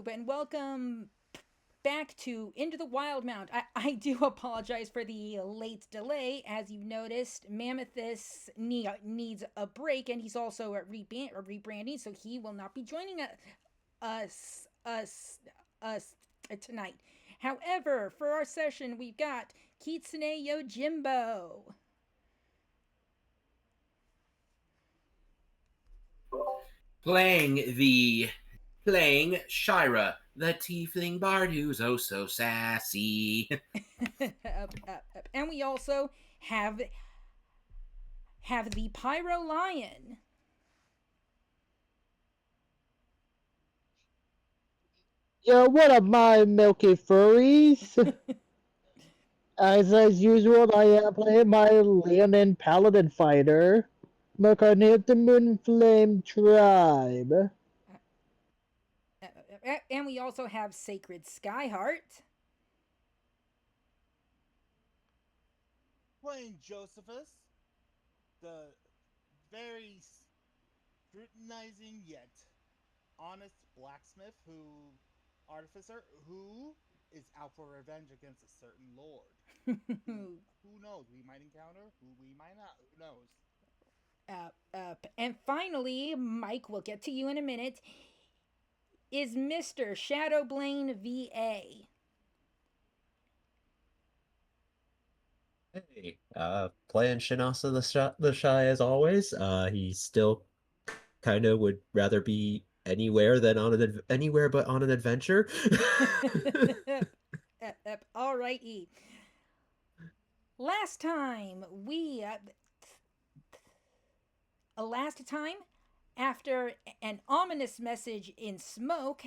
YouTube, and welcome back to Into the Wildemount. I do apologize for the late delay. As you noticed, Mammathus needs a break, and he's also at rebranding, so he will not be joining us tonight. However, for our session, we've got Kitsune Yojimbo. Playing Sheira, the tiefling bard who's oh so sassy. And we also have the Pyro Lion. Yo, what up, my milky furries? As usual, I am playing my Leonin Paladin fighter, McCartney of the Moonflame tribe. And we also have Sacred Skyheart. Playing Josephus, the very scrutinizing yet honest blacksmith artificer who is out for revenge against a certain lord. Who knows? We might encounter, who we might not. Who knows? And finally, Mike, we'll get to you in a minute, is Mr. Shadowblane VA. Hey, playing Shin'Asa the Shy as always. He still kind of would rather be anywhere than anywhere but on an adventure. All righty. Last time, after an ominous message in smoke,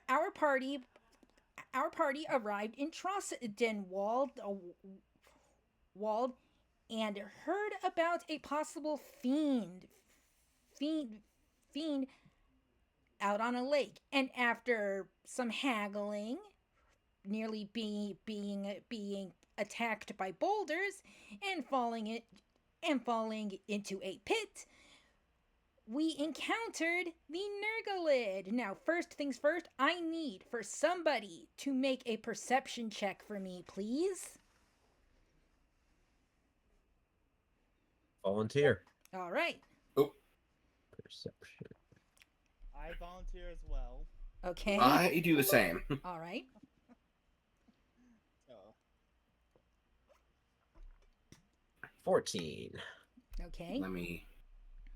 our party arrived in Trosdenwald and heard about a possible fiend out on a lake. And after some haggling, nearly being attacked by boulders and falling into a pit, we encountered the Nergalid. Now, first things first, I need for somebody to make a perception check for me, please. Volunteer. All right. Oh, Perception. I volunteer as well. Okay. I do the same. All right. So, 14. Okay. Let me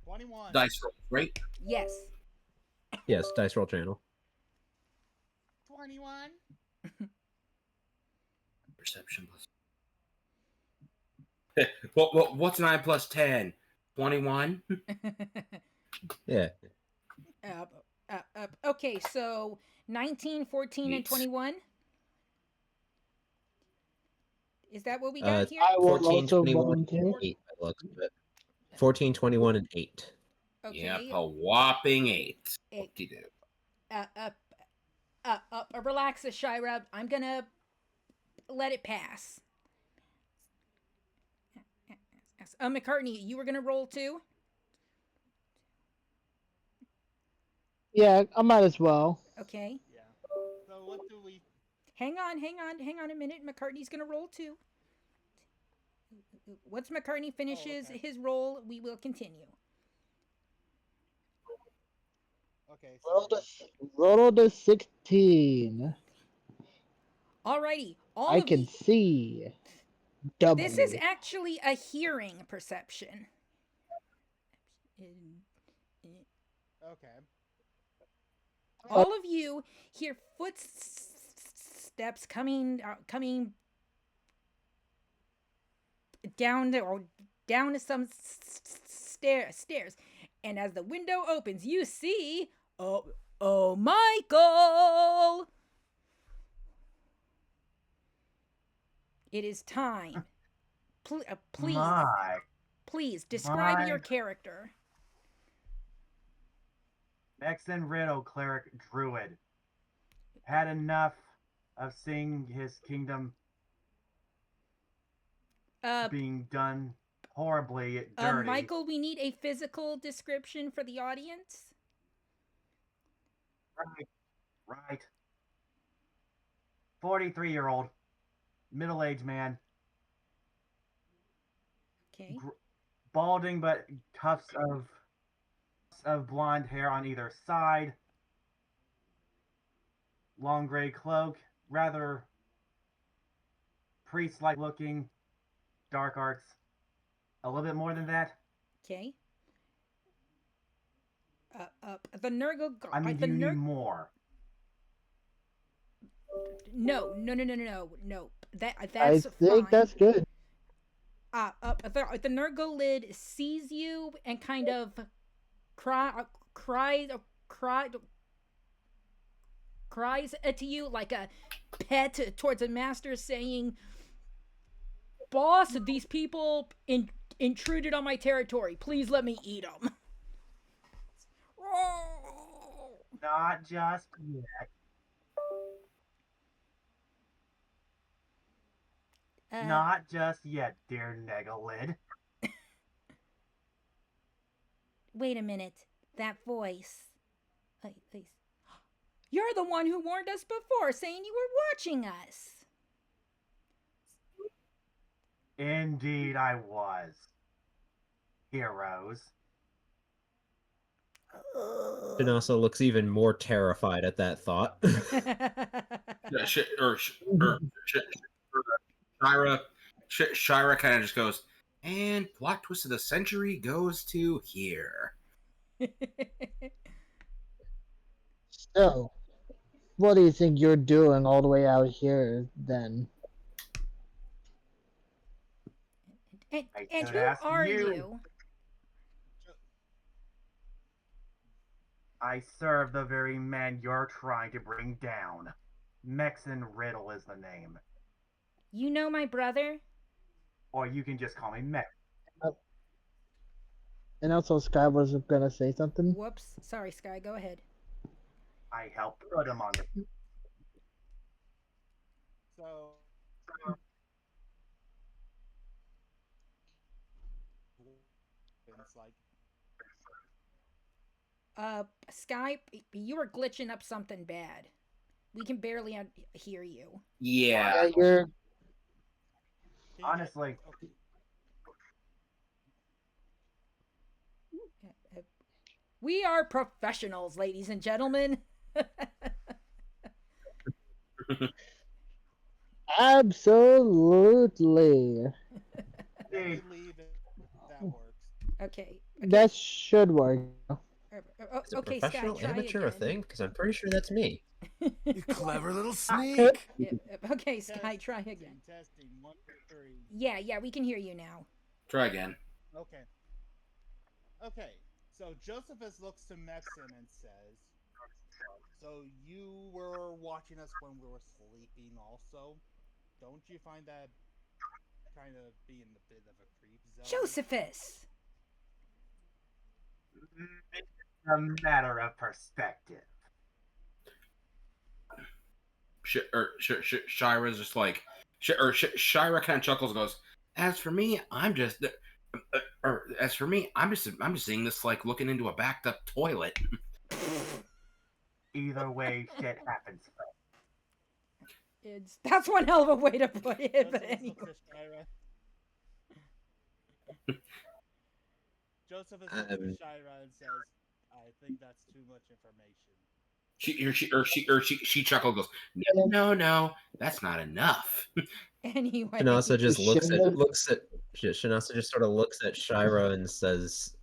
21. dice roll, right? Yes. Yes, dice roll channel. 21. Perception plus. What's 9 plus 10? 21? Yeah. Okay, so 19, 14, and Yeets. 21. Is that what we got here? I will 14, also 21, volunteer. 8 by the looks of it. 14, 21, and 8. Okay. Yep, a whopping 8. Eight. Whoop-de-doo. Relax, Sheira. I'm gonna let it pass. McCartney, you were gonna roll too? Yeah, I might as well. Okay. Yeah. So what do we? Hang on a minute. McCartney's gonna roll too. Once McCartney finishes okay. his roll, we will continue. Okay. So Roll the 16. Alrighty. I can see. Double. This is actually a hearing perception. okay. All of you hear footsteps coming down some stairs, and as the window opens, you see Michael. It is time. Please describe your character. Mexan Riddle cleric druid had enough of seeing his kingdom being done horribly dirty. Michael, we need a physical description for the audience. right. 43-year-old, middle-aged man, Okay. balding but tufts of blonde hair on either side, long gray cloak, rather priest-like looking, dark arts. A little bit more than that. Okay. The Nurgle. I mean, do you need more? No. No. I That's think fine. that's good. The Nurgle sees you and kind of cries to you like a pet towards a master, saying, "Boss, these people intruded on my territory. Please let me eat them." Not just yet. Not just yet, dear Negalid. Wait a minute. That voice. You're the one who warned us before, saying you were watching us. Indeed, I was. Heroes. Shin'Asa looks even more terrified at that thought. Sheira kind of just goes, and plot twist of the century goes to here. So, what do you think you're doing all the way out here then? And who are you? I serve the very man you're trying to bring down. Mexan Riddle is the name. You know my brother? Or you can just call me Mex. And also, Sky was gonna say something. Whoops. Sorry, Sky. Go ahead. I helped put him on the... So, it's like, Sky, you were glitching up something bad. We can barely hear you. Yeah. You're Honestly, okay. We are professionals, ladies and gentlemen. absolutely. I believe that works. Okay. That should work. Is a Okay, Sky, professional try amateur a again. thing? Because I'm pretty sure that's me. You clever little sneak. Okay, Sky, try again. Testing, 1, 2, 3. Yeah, we can hear you now. Try again. Okay. Okay. So Josephus looks to Mexan and says, "So you were watching us when we were sleeping, also? Don't you find that kind of being a bit of a creep zone?" Josephus. it's a matter of perspective. Shira's just like, Sheira kind of chuckles and goes, as for me, I'm just seeing this like looking into a backed up toilet. Either way, shit happens. That's one hell of a way to put it, but Josephus anyway. looks at Sheira. Josephus looks at Sheira and says, "I think that's too much information." She chuckles and goes, no, that's not enough. Anyway. Shin'Asa just Shouldn't Shin'Asa just sort of looks at Sheira and says,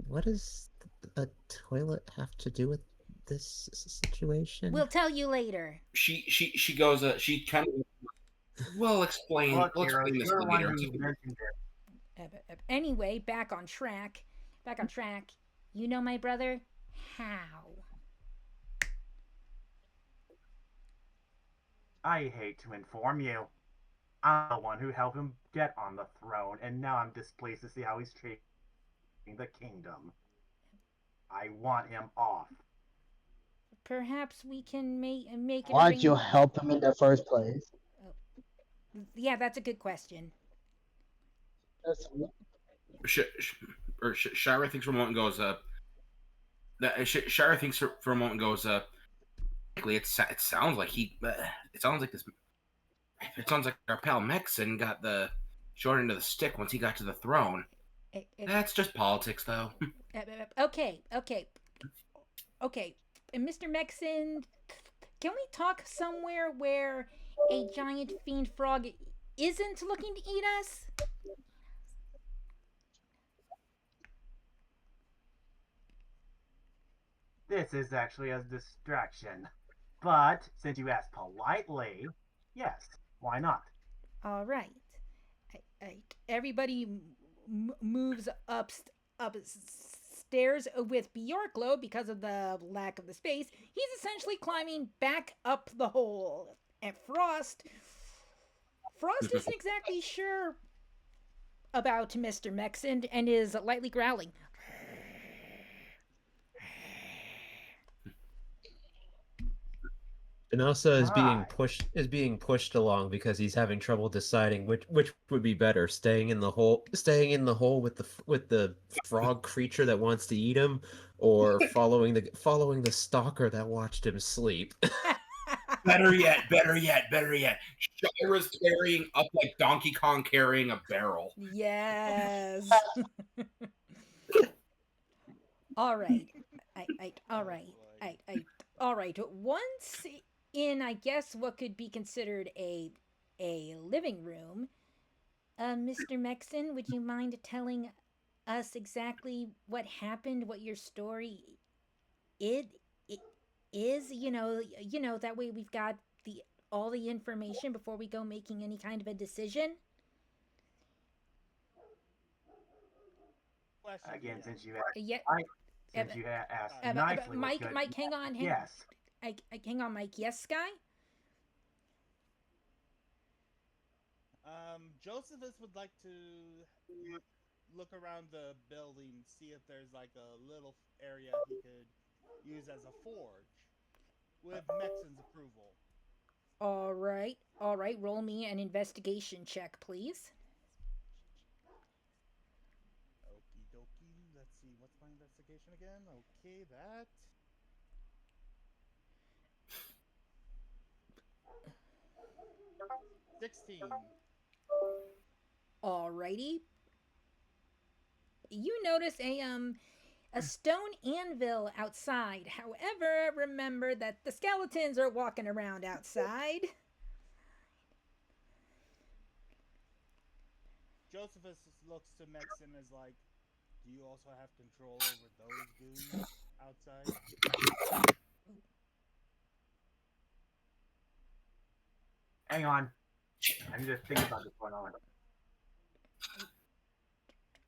what does a toilet have to do with this situation? We'll tell you later. She goes, she kind of, we'll explain Look, this Heroes, you're the one later. who mentioned it. Anyway, back on track. You know my brother? How? I hate to inform you. I'm the one who helped him get on the throne, and now I'm displeased to see how he's treating the kingdom. I want him off. Perhaps we can make it. Why'd you help him in the first place? Yeah, that's a good question. Sheira thinks for a moment and goes, Sheira thinks for a moment and goes, it sounds like it sounds like this. It sounds like our pal Mexan got the short end of the stick once he got to the throne. That's just politics, though. Okay. And Mr. Mexan, can we talk somewhere where a giant fiend frog isn't looking to eat us? This is actually a distraction. But since you asked politely, yes, why not? All right. Everybody moves upstairs with Bjorklo because of the lack of the space. He's essentially climbing back up the hole. And Frost isn't exactly sure about Mr. Mexan and is lightly growling. Shin'Asa is being pushed along because he's having trouble deciding which would be better, staying in the hole with the frog creature that wants to eat him, or following the stalker that watched him sleep. Better yet. Sheira's carrying up like Donkey Kong carrying a barrel. Yes. All right. All right. Once in, I guess, what could be considered a living room, Mr. Mexan, would you mind telling us exactly what happened, what your story it is? You know that way we've got all the information before we go making any kind of a decision. Again, since you asked, Yeah. asked nicely, Mike, hang on. Yes. Hang on, Mike. Yes, Sky? Josephus would like to look around the building, see if there's like a little area he could use as a forge with Mexan's approval. All right. Roll me an investigation check, please. Okie dokie. Let's see. What's my investigation again? Okay, that. $16. Alrighty. You notice a stone anvil outside. However, remember that the skeletons are walking around outside. Josephus looks to Mexan as like, do you also have control over those goons outside? Hang on. I'm just thinking about this one on.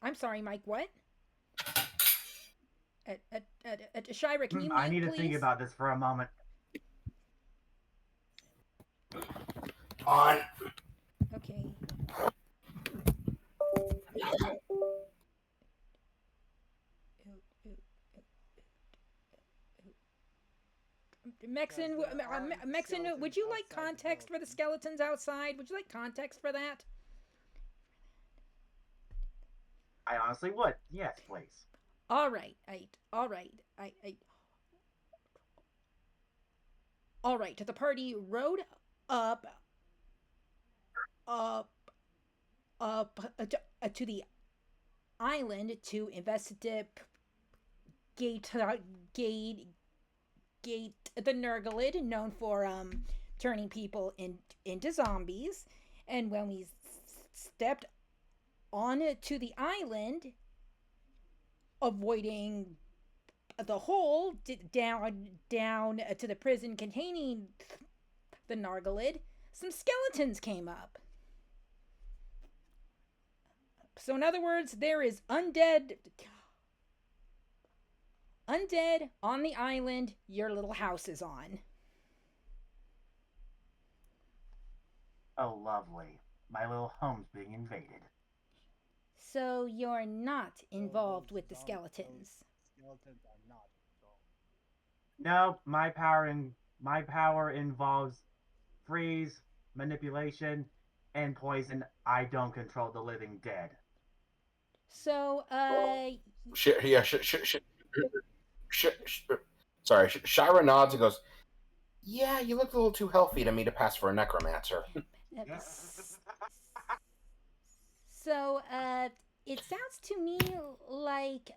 I'm sorry, Mike, what? Sheira, can you mute, I need to please? think about this for a moment. On. Okay. Mexan, would you like context for the skeletons outside? Would you like context for that? I honestly would. Yes, please. All right. The party rode up to the island to investigate the Nurglid, known for turning people into zombies. And when we stepped on to the island, avoiding the hole down to the prison containing the Nurglid, some skeletons came up. So in other words, there is undead on the island your little house is on. Oh, lovely. My little home's being invaded. So you're not involved with the skeletons. Skeletons are not involved. No, my power involves freeze, manipulation, and poison. I don't control the living dead. So, Sorry, Sheira nods and goes, Yeah, you look a little too healthy to me to pass for a necromancer. So, it sounds to me like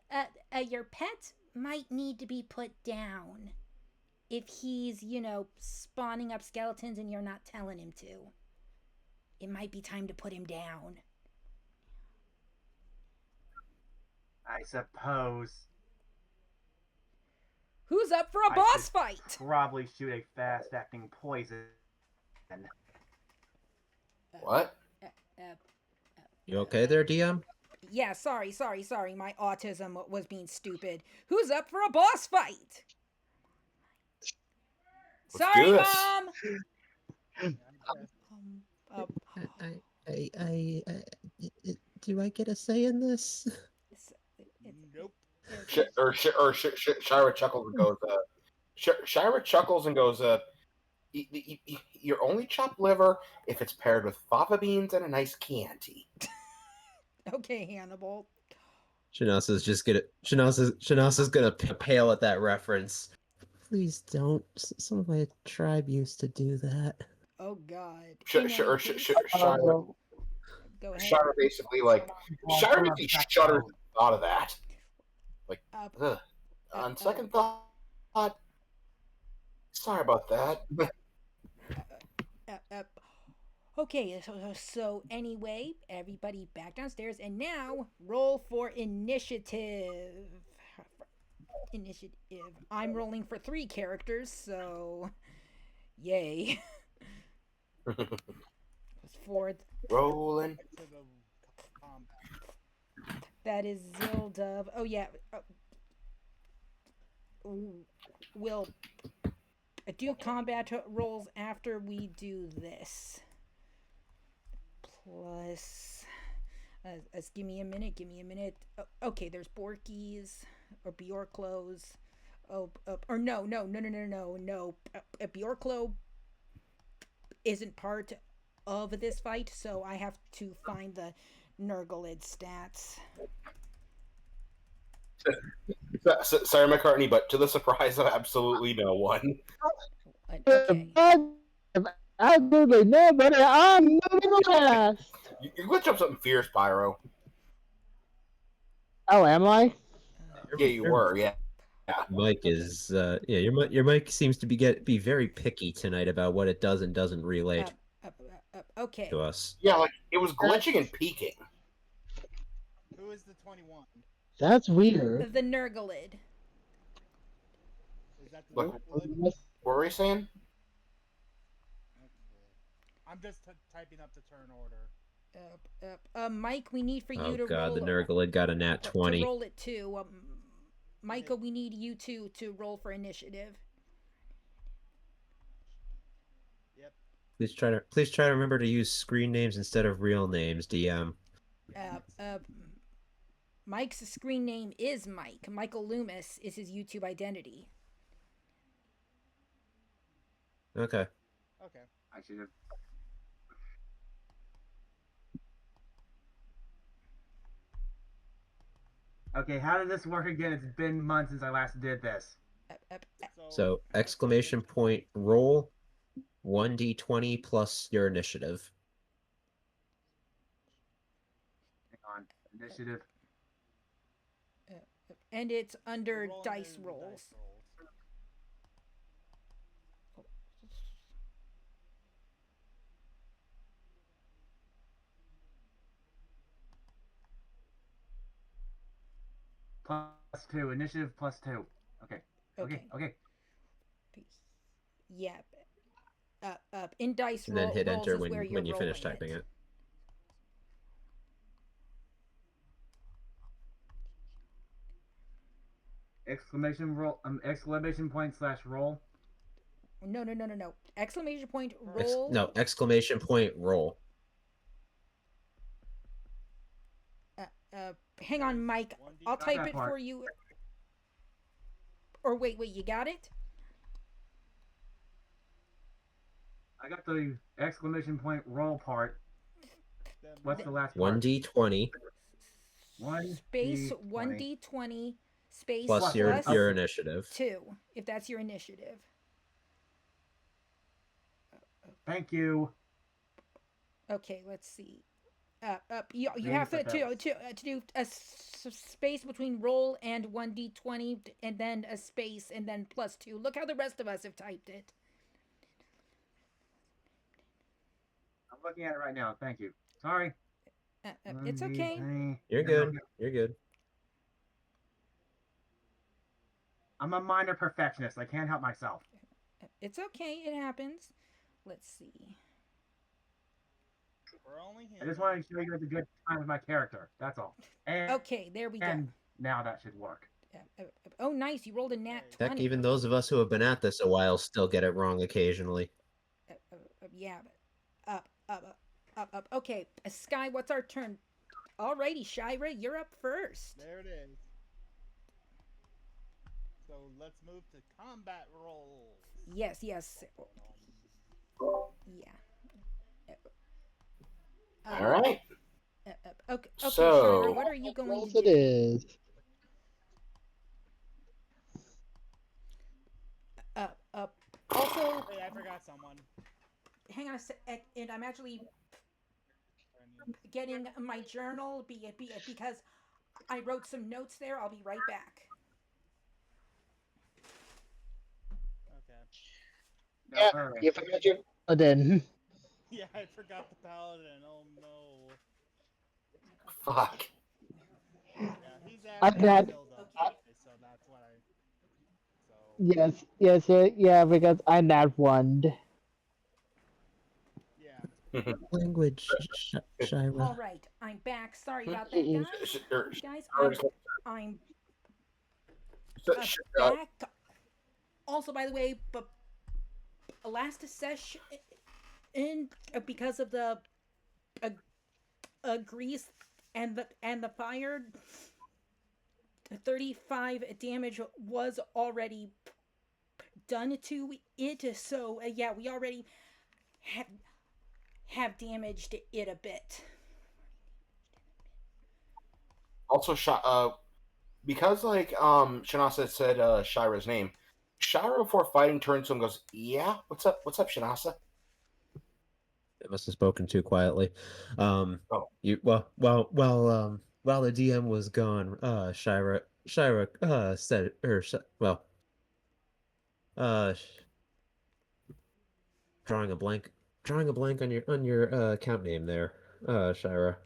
your pet might need to be put down if he's, spawning up skeletons and you're not telling him to. It might be time to put him down. I suppose. Who's up for a I boss should fight? Probably shoot a fast-acting poison. What? You okay there, DM? Yeah, sorry. My autism was being stupid. Who's up for a boss fight? Let's Sorry, do this. Mom. Do I get a say in this? Nope. Sheira chuckles and goes, Sheira chuckles and goes, you're only chopped liver if it's paired with fava beans and a nice Chianti. Okay, Hannibal. Shin'Asa's gonna pale at that reference. Please don't. Some of my tribe used to do that. Oh God. Sheira Go ahead. Sheira basically shudders at the thought of that. Like, on second thought, sorry about that. Okay, so anyway, everybody back downstairs, and now roll for initiative. I'm rolling for 3 characters, so yay. Fourth. Rolling. That is Zildove. Oh yeah. We'll do combat rolls after we do this. Plus, give me a minute. Oh, okay, there's Borkies or Bjorklos. Or no. Bjorklo isn't part of this fight, so I have to find the Nurglid stats. Sorry, McCartney, but to the surprise of absolutely no one. Okay. Absolutely nobody. I'm moving last. You glitch up something fierce, Pyro. Oh, am I? Yeah, you were. Yeah. Mike is your mic seems to be very picky tonight about what it does and doesn't relate Okay. to us. Yeah, like it was glitching and peaking. Who is the 21? That's weird. The Nurglid. Is that the What? Nurglid? What were we saying? Okay. I'm just typing up the turn order. Mike, we need for you Oh to god, roll. the Nurglid got a nat 20. To roll it too. Micah, we need you to roll for initiative. Yep. Please try to remember to use screen names instead of real names, DM. Mike's screen name is Mike. Michael Loomis is his YouTube identity. Okay. I should have. Okay, how did this work again? It's been months since I last did this. So exclamation point roll 1d20 plus your initiative. Hang on, initiative. And it's under Roll dice under rolls. dice rolls. +2. Initiative +2. Okay. Yeah. In dice And then hit rolls enter is where you're when you finish rolling typing it. Exclamation point / roll. No. Exclamation point roll. No, exclamation point roll. Hang on, Mike. I'll type it for you. Or wait, you got it? I got the exclamation point roll part. What's the last part? 1d20 Space 1d20 space plus your initiative. 2, if that's your initiative. Thank you. Okay, let's see. You Please, have to Adele. do a space between roll and 1d20, and then a space, and then +2. Look how the rest of us have typed it. I'm looking at it right now. Thank you. Sorry. It's okay. You're good. You're good. I'm a minor perfectionist. I can't help myself. It's okay. It happens. Let's see. We're only I just wanted to show you guys a good time with my character. That's all. And, Okay, there we go. And now that should work. Oh, nice. You rolled a nat Heck, 20. even those of us who have been at this a while still get it wrong occasionally. Yeah, but up. Okay, Sky, what's our turn? Alrighty, Sheira, you're up first. There it is. So let's move to combat rolls. Yes. Yeah. All right. Okay, So- Sheira, what are you going Yes, to it do? is. Also, Wait, I forgot someone. hang on a sec, and I'm actually getting my journal because I wrote some notes there. I'll be right back. Okay. Yeah, Alright. you forgot your paladin. Yeah, I forgot the paladin. Oh no. Fuck. Yeah, he's I'm after not- Zildove, so that's what I. So Yeah, because I'm not one. yeah. Language, Sheira. All right, I'm back. Sorry about that, guys. I'm back. Also, by the way, but last session, because of the grease and the fire, 35 damage was already done to it. So yeah, we already have damaged it a bit. Also, because Shin'Asa said Shira's name, Sheira before fighting turns to him and goes, "Yeah, what's up, Shin'Asa?" It must have spoken too quietly. Oh. While the DM was gone, Sheira said, drawing a blank on your account name there, Sheira.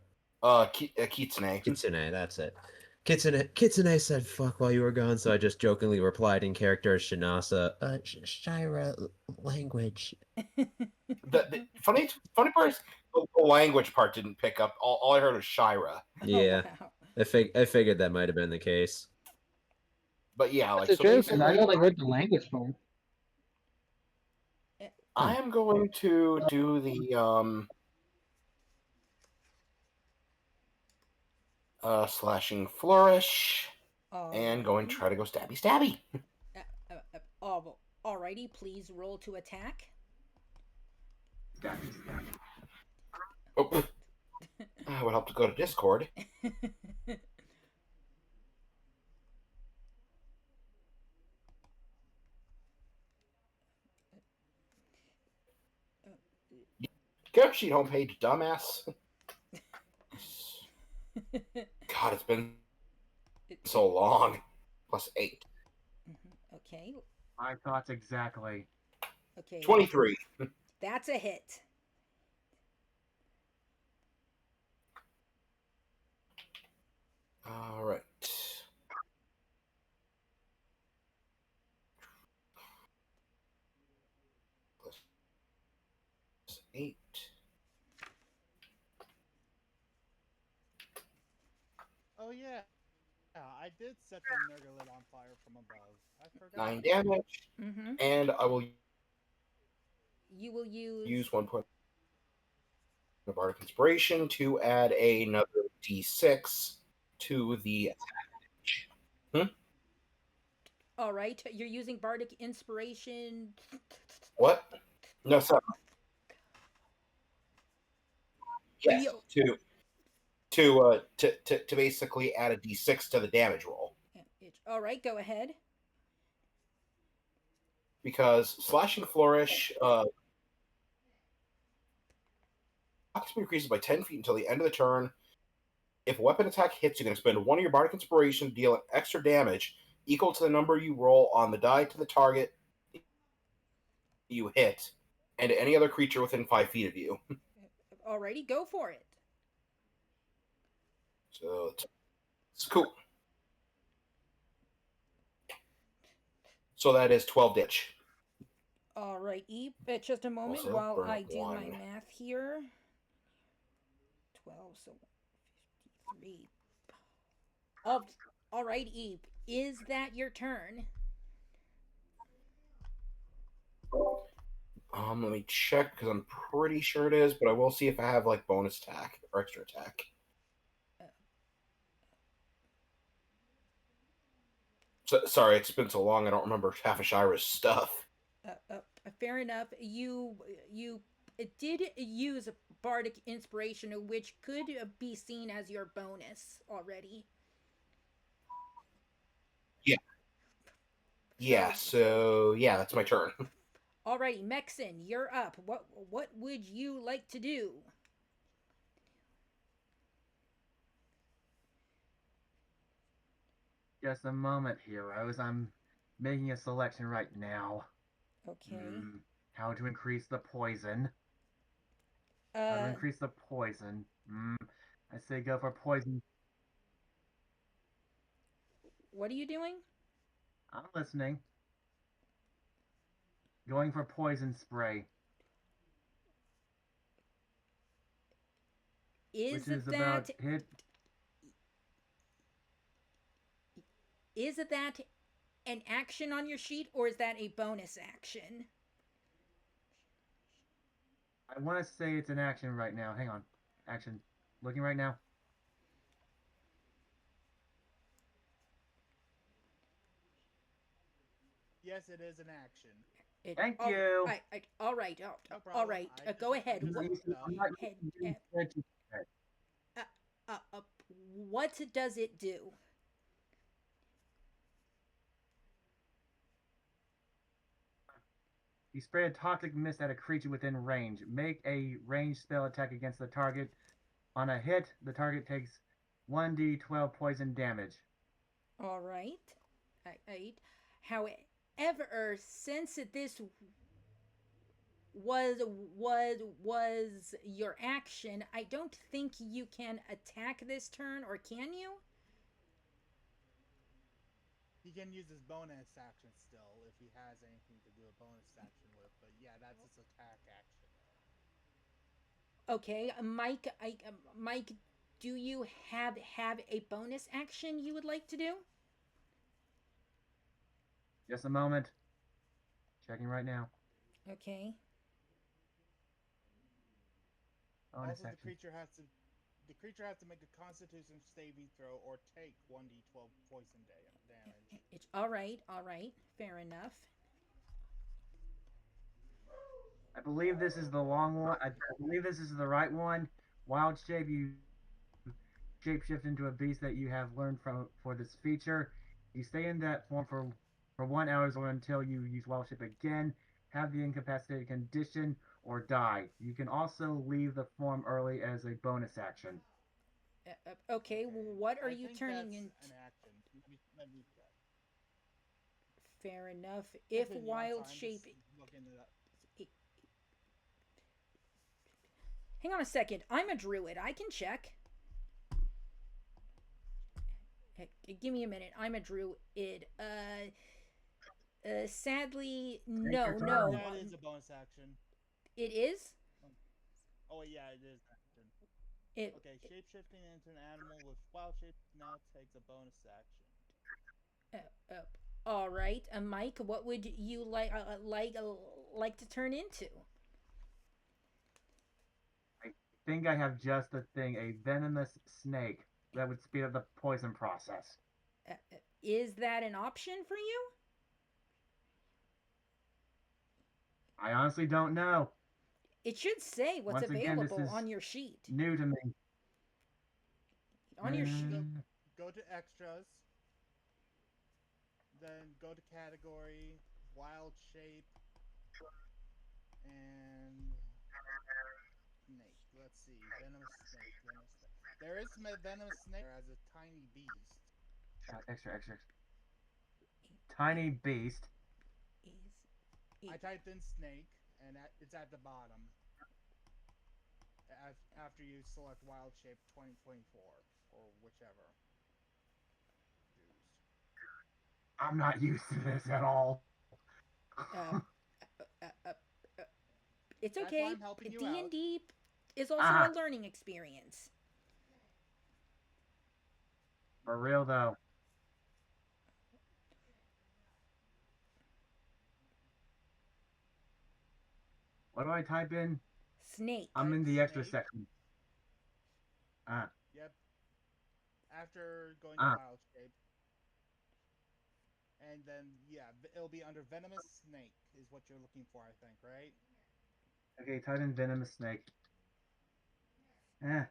Kitsune. Kitsune, that's it. Kitsune said "fuck" while you were gone, so I just jokingly replied in character as Shin'Asa. Sheira language. The funny part is the language part didn't pick up. All I heard was Sheira. Yeah, Oh, wow. I figured that might have been the case. But yeah, like That's so true, because I basically, only heard the language part. I am going to do the slashing flourish and go and try to go stabby. Alrighty, please roll to attack. Oh, I would help to go to Discord. Character sheet homepage, dumbass. God, it's been so long. +8. Okay. My thoughts exactly. Okay. 23. That's a hit. All right. +8. Oh yeah. Yeah, I did set the Nergalit on fire from above. I forgot. 9 damage. Mm-hmm. And I will You will use 1 point of Bardic Inspiration to add another d6 to the attack. All right. You're using Bardic Inspiration. What? No, sorry. Yes, to basically add a d6 to the damage roll. All right, go ahead. Because slashing flourish speed increases by 10 feet until the end of the turn. If a weapon attack hits, you can expend one of your bardic inspiration to deal extra damage equal to the number you roll on the die to the target you hit, and to any other creature within 5 feet of you. Alrighty, go for it. So it's cool. So that is 12 ditch. Alright, Eve, just a moment Also, while burn I up do my one. math here. 12, so 53. Oh, alright, Eve, is that your turn? Let me check because I'm pretty sure it is, but I will see if I have like bonus attack or extra attack. So, sorry, it's been so long I don't remember half of Sheira's stuff. Fair enough. You did use bardic inspiration, which could be seen as your bonus already. Yeah. Yeah. So yeah, that's my turn. Alrighty, Mexan, you're up. What would you like to do? Just a moment, heroes. I'm making a selection right now. Okay. How to increase the poison? How to increase the poison? I say go for poison. What are you doing? I'm listening. Going for poison spray. Is which is that about hit. Is that an action on your sheet, or is that a bonus action? I want to say it's an action right now. Hang on. Action. Looking right now. Yes, it is an action. Thank you. All right. No All problem. right. I Go just ahead. looked it up. What does it do? You spray a toxic mist at a creature within range. Make a ranged spell attack against the target. On a hit, the target takes 1d12 poison damage. All right. However, since this was your action, I don't think you can attack this turn, or can you? He can use his bonus action still if he has anything to do a bonus action with, but yeah, that's his attack action. Okay, Mike, do you have a bonus action you would like to do? Just a moment. Checking right now. Okay. Also, the creature has to make a Constitution saving throw or take 1d12 poison damage. It's all right. Fair enough. I believe this is the long one. I believe this is the right one. Wild shape, you shapeshift into a beast that you have learned for this feature. You stay in that form for 1 hour or until you use wild shape again, have the incapacitated condition, or die. You can also leave the form early as a bonus action. Okay, what are you turning into? An action. Let me check. Fair enough. If wild shape. Hang on a second. I'm a druid. I can check. Give me a minute. I'm a druid. Sadly, no. That is a bonus action. It is? Oh, yeah, it is action. Okay, shapeshifting into an animal with wild shape now takes a bonus action. All right, Mike. What would you like to turn into? I think I have just the thing: a venomous snake that would speed up the poison process. Is that an option for you? I honestly don't know. It should say what's available on your sheet. New to me. On your sheet. Go to extras. Then go to category, wild shape, and snake. let's see. Venomous snake. Venomous snake. There is venomous snake as a tiny beast. Extra. Tiny beast. Is I typed in snake, and it's at the bottom. After you select Wild Shape 2024 or whichever. I'm not used to this at all. uh, uh, uh, uh, it's That's okay. why I'm helping you out. D&D is also a learning experience. For real though. What do I type in? Snake. I'm in the Snake. extra section. Yep. After going to Wild Shape. And then, yeah, it'll be under Venomous Snake is what you're looking for, I think, right? Okay, type in venomous snake. Oh.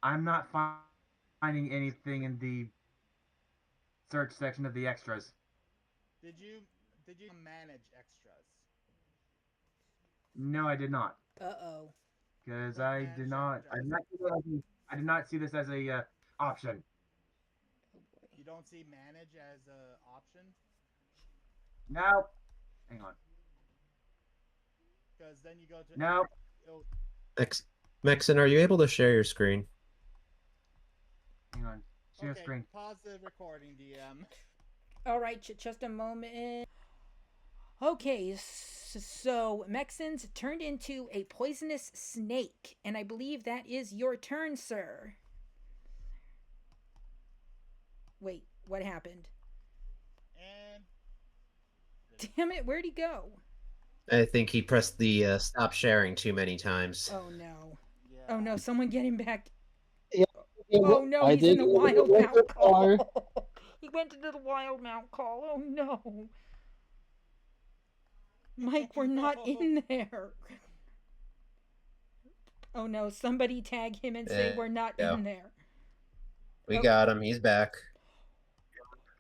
I'm not finding anything in the search section of the extras. Did you manage extras? No, I did not. Uh-oh. Because I did not see this as a option. You don't see manage as a option? No. Hang on. Because then you go to no. Mexan, are you able to share your screen? Hang on. Share screen. Pause the recording, DM. All right, just a moment. Okay, so Mexan's turned into a poisonous snake, and I believe that is your turn, sir. Wait, what happened? And damn it, where'd he go? I think he pressed the stop sharing too many times. Oh no. Yeah. Oh no, someone get him back. Yeah, oh no, he's in the Wildemount call. He went into the Wildemount call. Oh no. Mike, we're not in there. Oh no, somebody tag him and say we're not in there. We got him. He's back.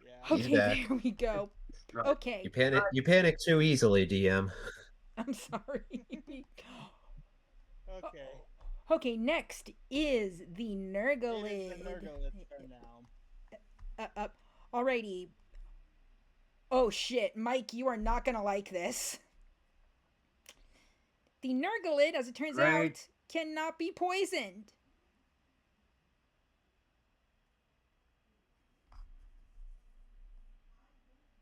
Yeah. He's Okay, back. there we go. Okay. You panic too easily, DM. I'm sorry. Okay. Okay, next is the Nurglid. It is the Nurglid's turn now. Alrighty. Oh shit, Mike, you are not gonna like this. The Nurglid, as it turns out, cannot be poisoned.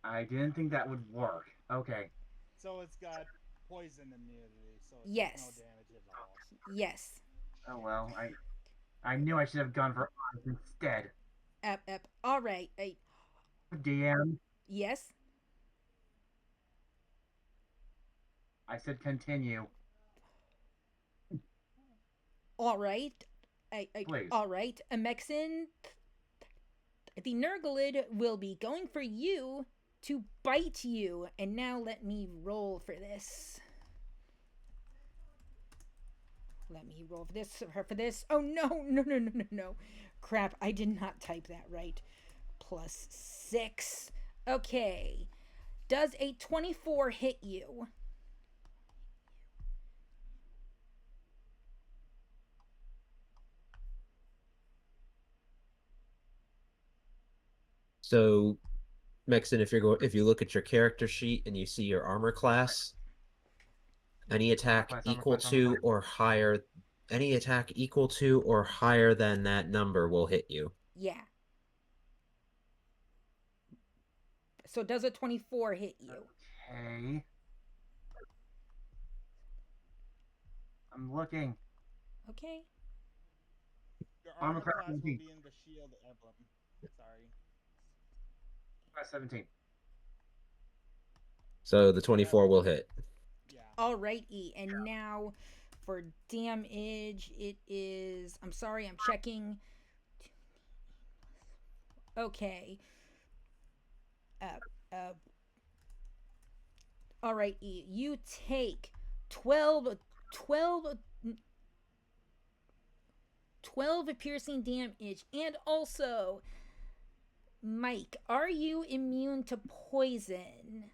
I didn't think that would work. Okay. So it's got poison immunity, so it's yes. no damage at all. Yes. Oh well, I knew I should have gone for eyes instead. All right. DM. Yes. I said continue. All right. Please. All right. Mexan, the Nurglid will be going for you to bite you. And now let me roll for this. Let me roll for this. Oh, no. Crap, I did not type that right. +6. Okay. Does a 24 hit you? So, Mexan, if you look at your character sheet and you see your armor class, any attack equal to or higher than that number will hit you. Yeah. So does a 24 hit you? Okay. I'm looking. Okay. Your armor class will be in the shield emblem. Sorry. 17. So the 24 will hit. Yeah. Alrighty, and now for damage, it is. I'm sorry, I'm checking. Okay. Alright, E. You take 12 piercing damage, and also Mike, are you immune to poison?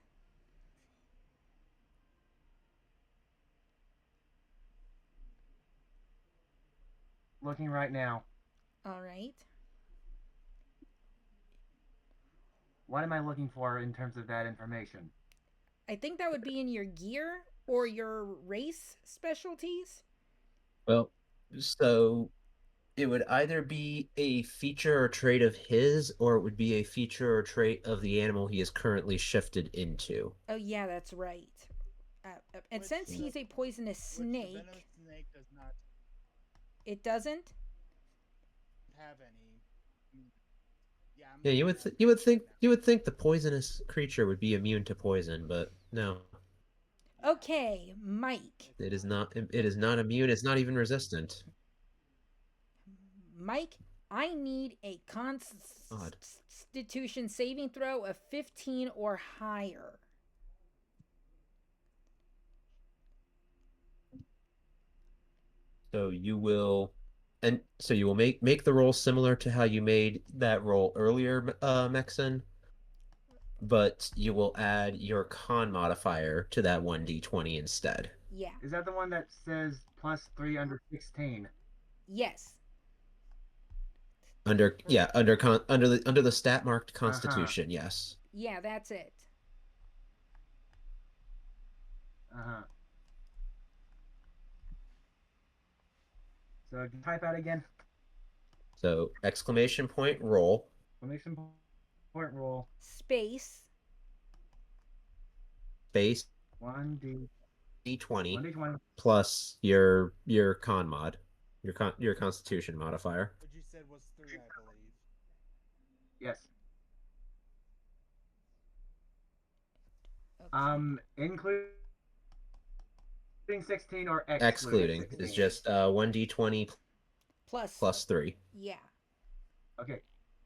Looking right now. All right. What am I looking for in terms of that information? I think that would be in your gear or your race specialties. Well, so it would either be a feature or trait of his, or it would be a feature or trait of the animal he is currently shifted into. Oh, yeah, that's right. And Which since the- he's a poisonous Which the snake, venomous snake does not it doesn't? have any. Yeah, I'm Yeah, you looking would at you would it think right now. you would think the poisonous creature would be immune to poison, but no, Yeah, Okay, Mike. it is not. It is not immune. It's not even resistant. Mike, I need a Odd. constitution saving throw of 15 or higher. So you will, and so you will make the roll similar to how you made that roll earlier, Mexan, but you will add your con modifier to that 1d20 instead. Yeah. Is that the one that says +3 under 16? Yes. Under under the stat marked Constitution, yes. Yeah, that's it. So type out again. So exclamation point roll. Exclamation point roll. Space. Base 1d20 d20 plus your con mod, your Constitution modifier. which you said was 3, I believe. Yes. Okay. Including 16 or Excluding 16? is just 1d20 plus 3. Yeah. Okay.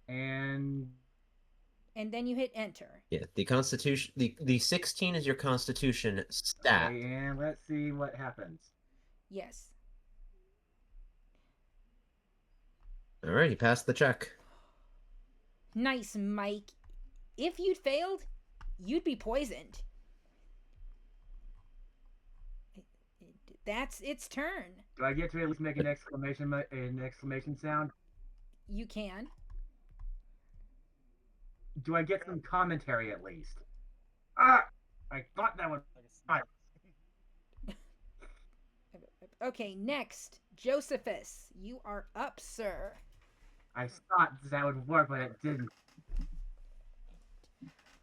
And then you hit enter. Yeah, the Constitution, the 16 is your Constitution stat. okay, and let's see what happens. Yes. All right, he passed the check. Nice, Mike. If you'd failed, you'd be poisoned. That's its turn. Do I get to at least make an exclamation sound? You can. Do I get some commentary at least? Ah! I thought that would. Like a snake. Okay, next, Josephus. You are up, sir. I thought that would work, but it didn't.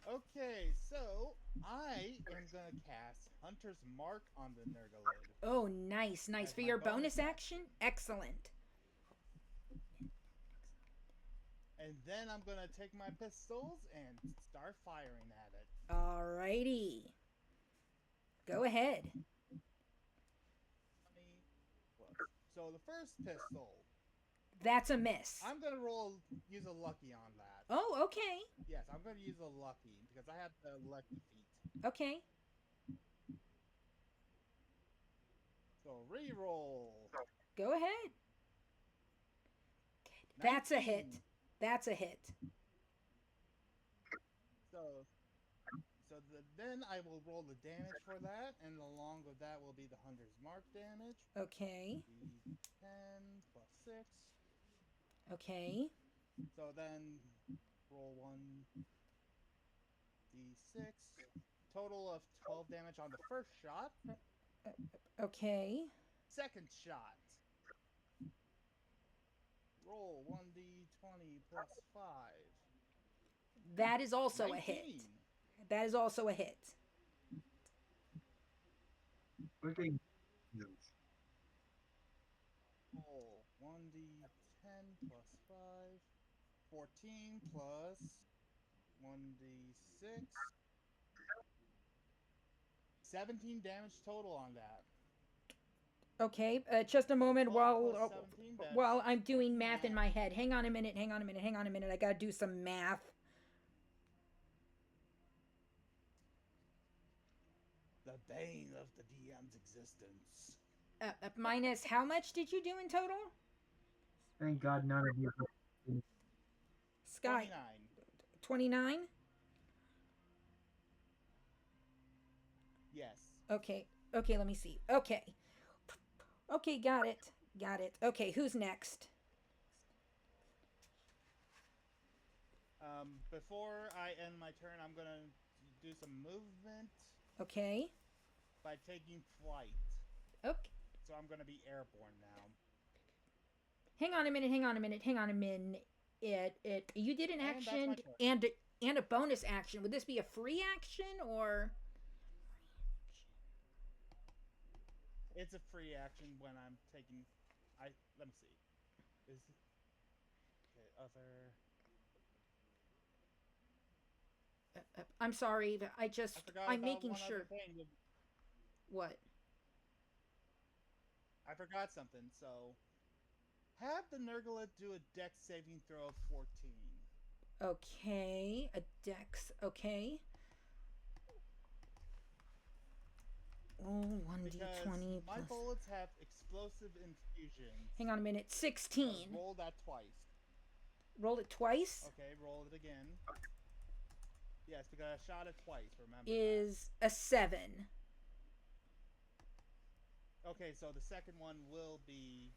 Okay, so I am gonna cast Hunter's Mark on the Nergalid. Oh, nice. As For my your bonus bonus action? Excellent. And then I'm gonna take my pistols and start firing at it. Alrighty. Go ahead. So the first pistol, That's a miss. I'm gonna use a lucky on that. Oh, okay. Yes, I'm gonna use a lucky because I have the lucky feat. Okay. So re-roll. Go ahead. That's a hit. 19. That's a hit. Then I will roll the damage for that, and along with that will be the Hunter's Mark damage. Okay. D10 plus 6. Okay. So then roll 1d6. Total of 12 damage on the first shot. Okay. Second shot. Roll 1d20 plus 5. That is also 19. a hit. That is also a hit. Okay. Roll 1d10 plus 5. 14 plus 1d6. 17 damage total on that. Okay, just a moment 12 plus 17, while I'm doing math math. in my head. Hang on a minute. I gotta do some math. The bane of the DM's existence. Minus how much did you do in total? Thank God none of you. Sky. 29. 29? Yes. Okay. Okay, let me see. Okay. Okay, got it. Got it. Okay, who's next? Before I end my turn, I'm gonna do some movement Okay. by taking flight. Okay. So I'm gonna be airborne now. Hang on a minute. Hang on a minute. Hang on a minute. It. You did an And that's my action turn. and a bonus action. Would this be a free action or? It's a free action when I'm taking. Let me see. Is okay other? I'm sorry. I forgot I'm about making one sure. other thing. What? I forgot something. So have the Nurglet do a Dex saving throw of 14. Okay. A dex. Okay. Oh, 1d20 Because my plus. bullets have explosive infusions. Hang on a minute. So 16. roll that twice. Roll it twice. Okay, roll it again. Yes, because I shot it twice, remember Is a 7. that. Okay, so the second one will be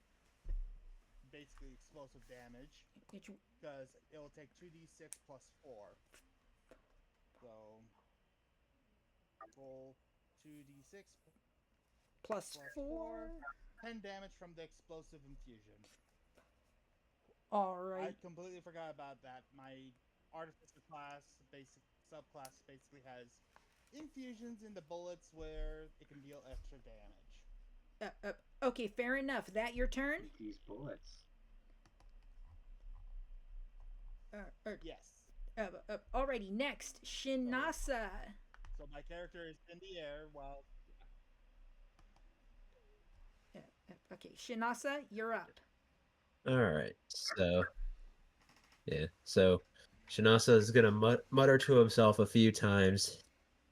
basically explosive damage. Because it will take 2d6 plus 4. So, roll 2d6 Plus 4. 10 damage from the explosive infusion. Alright. I completely forgot about that. My artificer class, basic subclass, basically has infusions in the bullets where it can deal extra damage. Okay, fair enough. That your turn? These bullets. Yes. Alrighty, next, Shin'Asa. So my character is in the air while. Okay, Shin'Asa, you're up. Alright, so... Yeah, so... Shin'Asa is gonna mutter to himself a few times.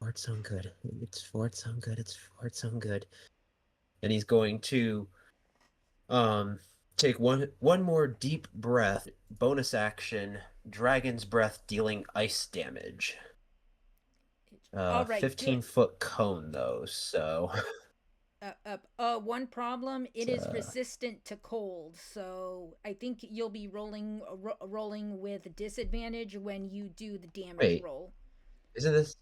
It's so good. It's for it so good. It's for it so good. And he's going to take one more deep breath. Bonus action, Dragon's Breath, dealing ice damage. All right, 15-foot cone though, so one problem, it is resistant to cold, so I think you'll be rolling with disadvantage when you do the damage roll. Isn't this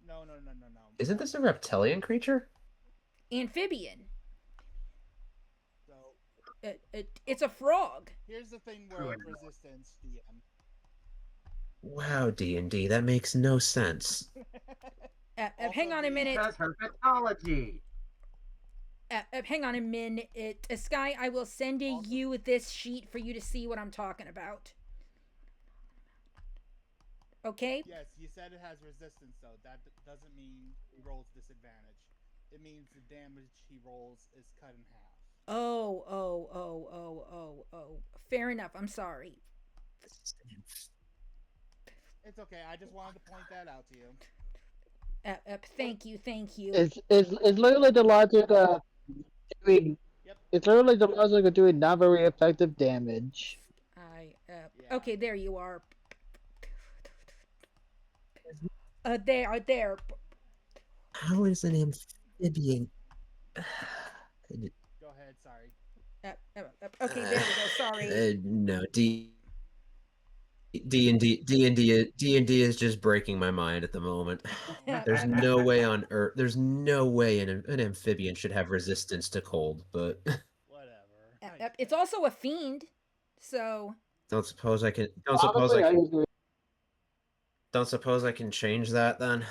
No. Isn't this a reptilian creature? Amphibian. So it's a frog. here's the thing where resistance, DM. Wow, D&D, that makes no sense. Hang on a minute. Because herpetology. Hang on a minute. Sky, I will send you this sheet for you to see what I'm talking about. Okay? Yes, you said it has resistance, though. That doesn't mean he rolls disadvantage. It means the damage he rolls is cut in half. Oh. Fair enough. I'm sorry. It's okay. I just wanted to point that out to you. Thank you. It's literally the logic of doing. Yep. It's literally the logic of doing not very effective damage. Okay, there you are. There. How is an amphibian? Go ahead. Sorry. Okay, there we go. Sorry. No, D&D is just breaking my mind at the moment. There's no way on Earth. There's no way an amphibian should have resistance to cold. But whatever. It's also a fiend, so. Don't suppose I can change that then.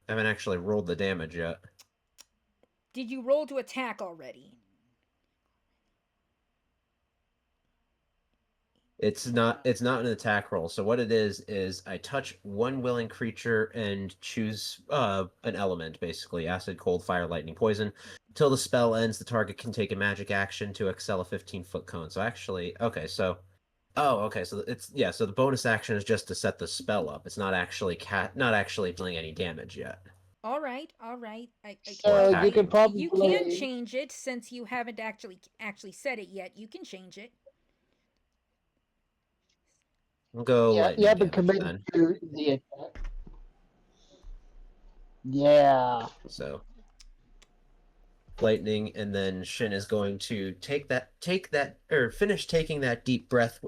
I haven't actually rolled the damage yet. Did you roll to attack already? It's not an attack roll. So what it is I touch one willing creature and choose an element, basically acid, cold, fire, lightning, poison. Until the spell ends, the target can take a magic action to excel a 15-foot cone. So actually, okay, so so the bonus action is just to set the spell up. It's not actually dealing any damage yet. All right. You can probably you can change it since you haven't actually said it yet. You can change it. We'll go lightning Yeah, but damage commit then. to the attack. Yeah. So lightning, and then Shin is going to finish taking that deep breath,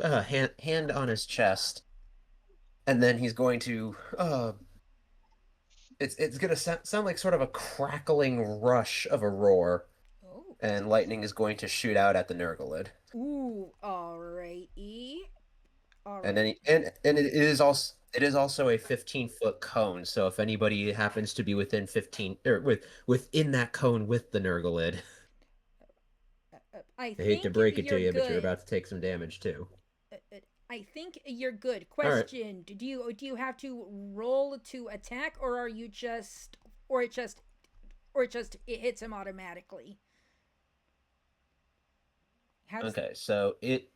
hand on his chest, and then he's going to it's gonna sound like sort of a crackling rush of a roar, Oh. and lightning is going to shoot out at the Nurglid. Ooh, alrighty. And then it is also a 15-foot cone, so if anybody happens to be within 15 or within that cone with the Nurglid, I I hate to think break it to you're you, but you're good. about to take some damage too. I think you're good. All right. Question: Do you have to roll to attack, or are you just, or it hits him automatically? Okay, so it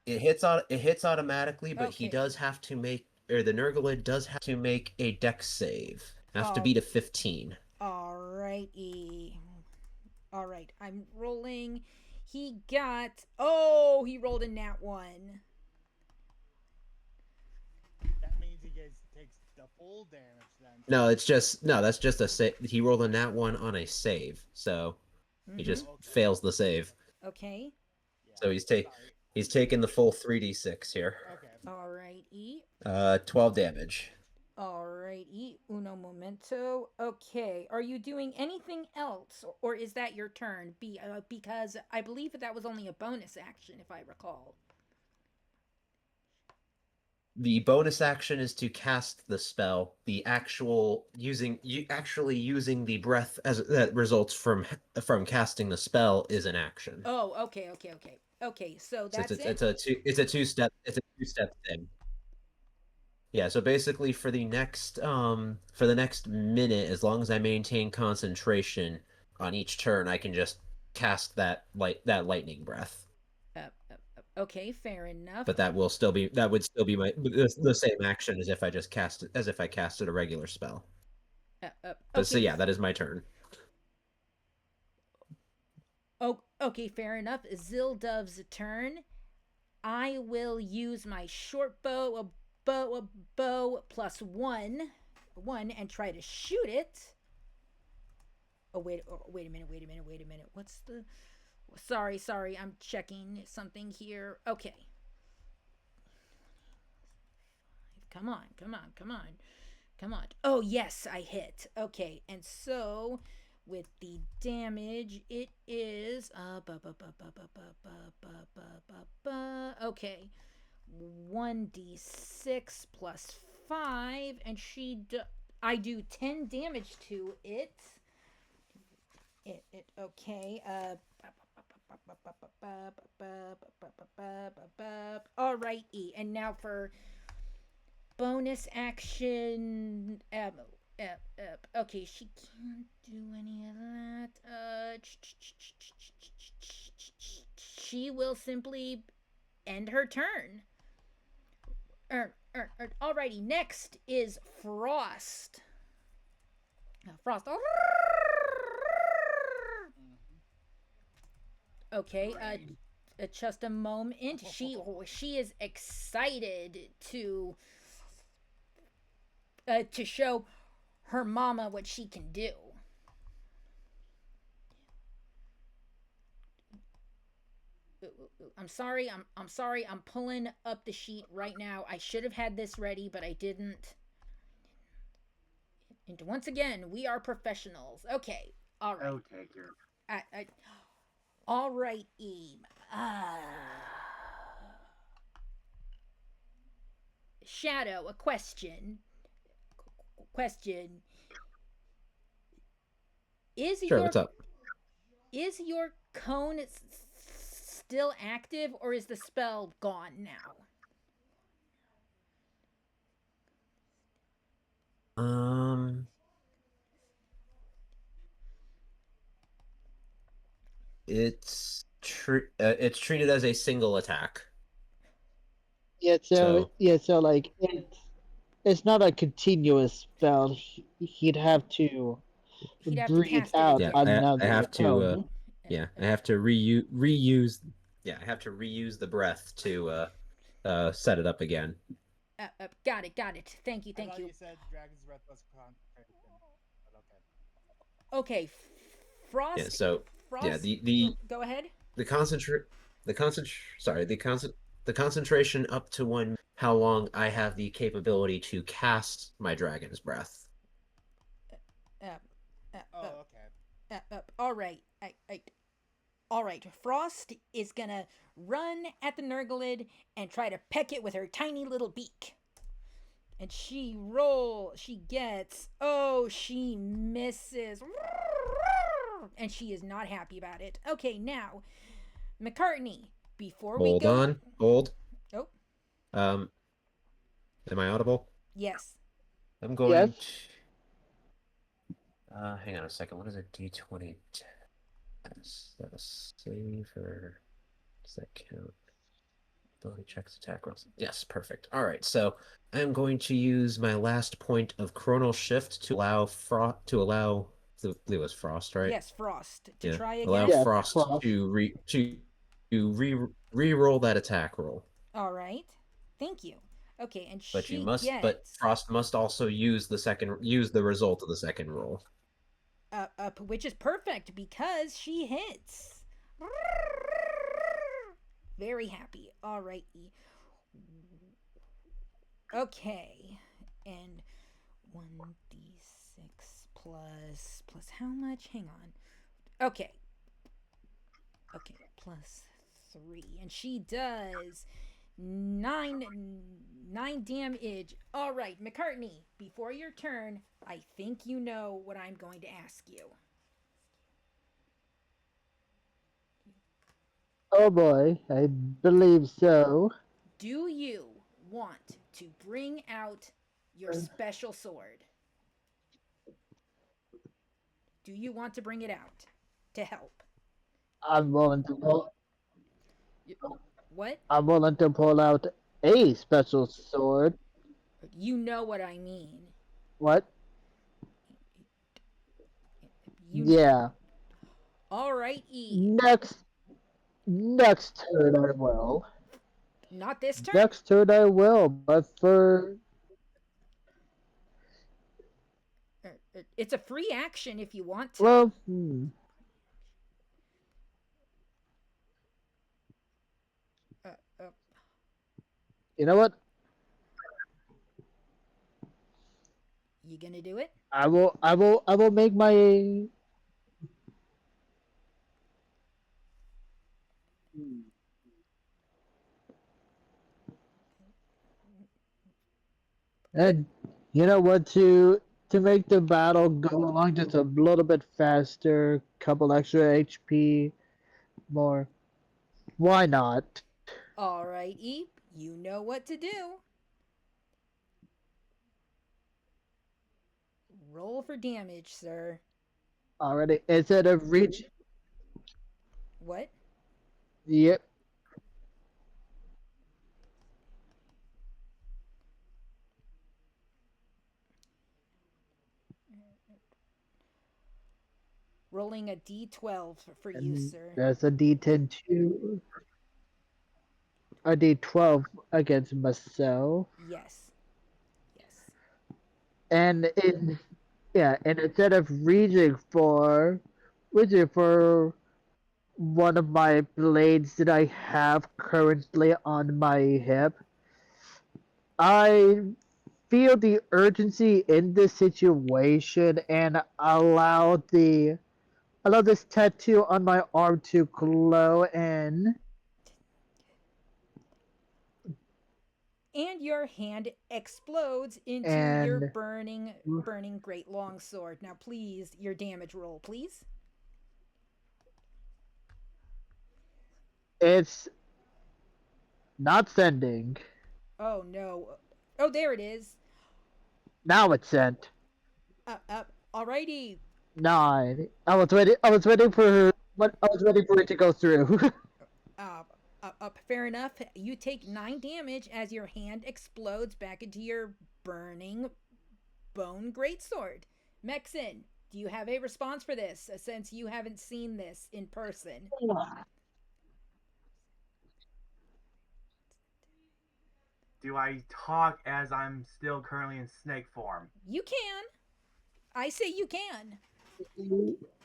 hits automatically, but he Okay. does have to make, or the Nurglid does have to make a dex save. Has to Oh. beat a 15. Alrighty. Alright, I'm rolling. He rolled a nat 1. That means he takes the full damage then. No, that's just a save. He rolled a nat 1 on a save, so he just fails the save. Okay. Yeah, So he's taking the full 3d6 here. Okay. Alrighty. 12 damage. Alrighty. Uno momento. Okay. Are you doing anything else, or is that your turn? Because I believe that was only a bonus action, if I recall. The bonus action is to cast the spell. The actual using the breath as that results from casting the spell is an action. Oh, okay. Okay, so that's it. It's a two-step thing. Yeah, so basically for the next minute, as long as I maintain concentration on each turn, I can just cast that lightning breath. Okay, fair enough. But that would still be the same action as if I casted a regular spell. Okay. So yeah, that is my turn. Oh, okay, fair enough. Zildove's turn. I will use my short bow, plus one, and try to shoot it. Oh wait a minute. What's the? Sorry, I'm checking something here. Okay. Come on. Oh yes, I hit. Okay, and so with the damage, it is okay, 1d6 plus 5, and I do 10 damage to it. Okay. Alrighty, and now for bonus action. Okay, she can't do any of that. She will simply end her turn. Alrighty, next is Frost. Frost. Okay, just a moment. She is excited to show her mama what she can do. I'm sorry. I'm pulling up the sheet right now. I should have had this ready, but I didn't. And once again, we are professionals. Okay. All right. Oh, take your. All right, Eve. Shadow, a question. Sure, what's up? Is your cone still active, or is the spell gone now? It's treated as a single attack. Yeah, so like it's not a continuous spell. He'd have to breathe cast it out again. another I have to cone. I have to reuse I have to reuse the breath to set it up again. Got it. Thank you. I thought you said Dragon's Breath was concentration, but okay. Okay, Frost. Yeah. So Frost. yeah, the Go ahead. the concentrate the concentration up to one how long I have the capability to cast my Dragon's Breath. All right. All right. Frost is gonna run at the Nurglid and try to peck it with her tiny little beak. And she gets. Oh, she misses. And she is not happy about it. Okay, now, McCartney. Before we go. Hold. Oh. Am I audible? Yes. I'm going. Yes. Hang on a second. What is a D20? Is that a save or does that count? Ability checks, attack rolls. Yes, perfect. All right, so I'm going to use my last point of Chronal Shift to allow I believe it was Frost, right? Yes, Frost. To try again. Allow Yeah, Frost to re-roll that attack roll. All right. Thank you. Okay, and but Frost must also use the result of the second roll. Which is perfect because she hits. Very happy. All right. Okay. And 1d6 plus how much? Hang on. Okay. Plus 3. And she does 9 damage. All right, McCartney, before your turn, I think you know what I'm going to ask you. Oh boy, I believe so. Do you want to bring out your special sword? Do you want to bring it out to help? I'm willing to pull. What? I'm willing to pull out a special sword. You know what I mean. What? Yeah. All right, E. Next turn I will. Not this turn? Next turn I will, but for... It's a free action if you want to. Well, You know what? You gonna do it? I will make my... And you know what? To make the battle go along just a little bit faster, couple extra HP, more. Why not? All right, Eep. You know what to do. Roll for damage, sir. Already, instead of reach. What? Yep. Rolling a d12 for you, sir. That's a D10 too. A D12 against myself. Yes. And and instead of reaching for one of my blades that I have currently on my hip, I feel the urgency in this situation and allow this tattoo on my arm to glow and your hand explodes into your burning great long sword. Now, please, your damage roll, please. it's not sending. Oh no! Oh, there it is. Now it's sent. Alrighty. 9. I was waiting for it to go through. Fair enough. You take 9 damage as your hand explodes back into your burning bone greatsword. Mexan, do you have a response for this, since you haven't seen this in person? Do I talk as I'm still currently in snake form? You can. I say you can.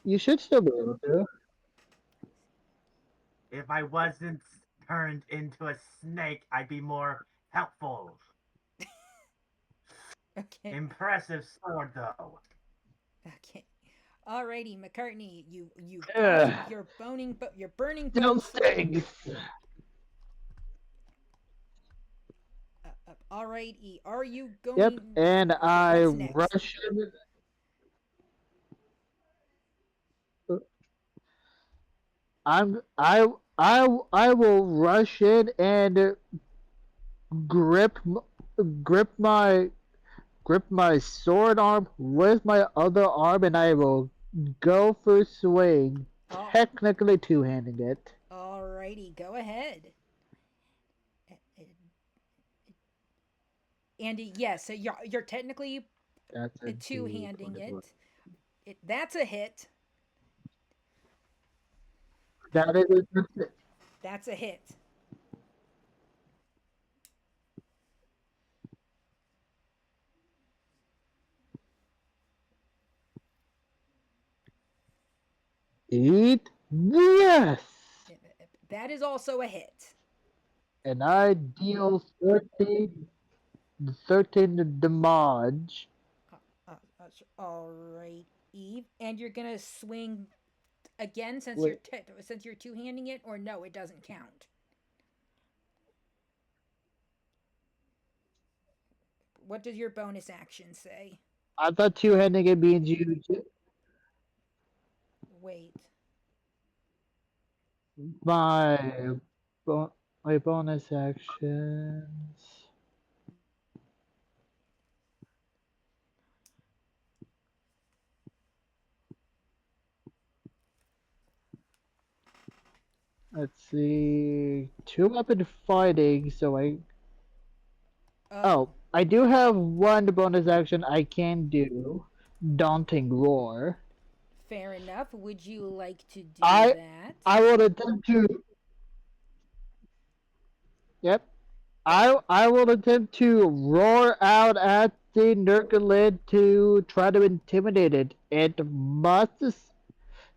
You should still be able to. If I wasn't turned into a snake, I'd be more helpful. Okay. Impressive sword, though. Okay. Alrighty, McCartney, you've got Ugh, your burning still bones. stings. Alrighty, are you Yep, going? and I What's next? rush in. I'm I will rush in and grip grip my grip my sword arm with my other arm, and I will go for swing, Oh, technically two-handing it. alrighty, go ahead. Andy, yes, so you're technically That's a two-handing D20. it. That's a hit. That is That's a hit. eat. Yes, That is also a hit. and I deal 13 damage. All right, Eve, and you're gonna swing again Wait, since you're two-handing it, or no, it doesn't count. What does your bonus action say? I thought two-handing it means Wait. my my bonus actions. Let's see. Two weapon fighting, so I. Oh, Oh, I do have one bonus action I can do. Daunting Roar. fair enough. Would you like to do I that? I will attempt to. Yep. I will attempt to roar out at the Nurgle to try to intimidate it. It must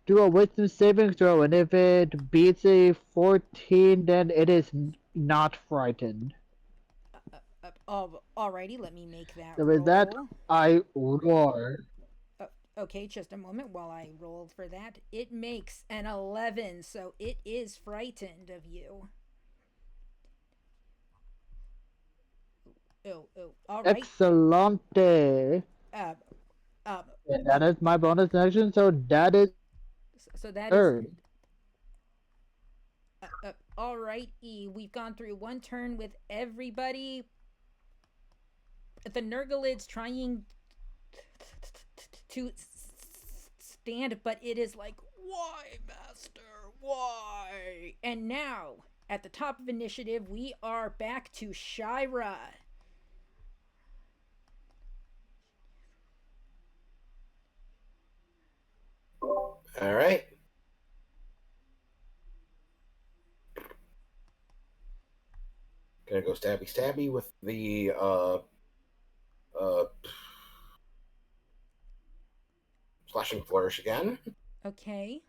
do a wisdom saving throw, and if it beats a 14, then it is not frightened. Alrighty, let me make that So with that, roll. I roar. Okay, just a moment while I roll for that. It makes an 11, so it is frightened of you. All right. Excelente. Uh, uh, And that uh, is my bonus action, so that is so that is third. all right. E. We've gone through one turn with everybody. The Nurglid's trying to stand, but it is like, why, master? Why? And now, at the top of initiative, we are back to Sheira. All right. Gonna go stabby stabby with the uh slashing flourish again. Okay.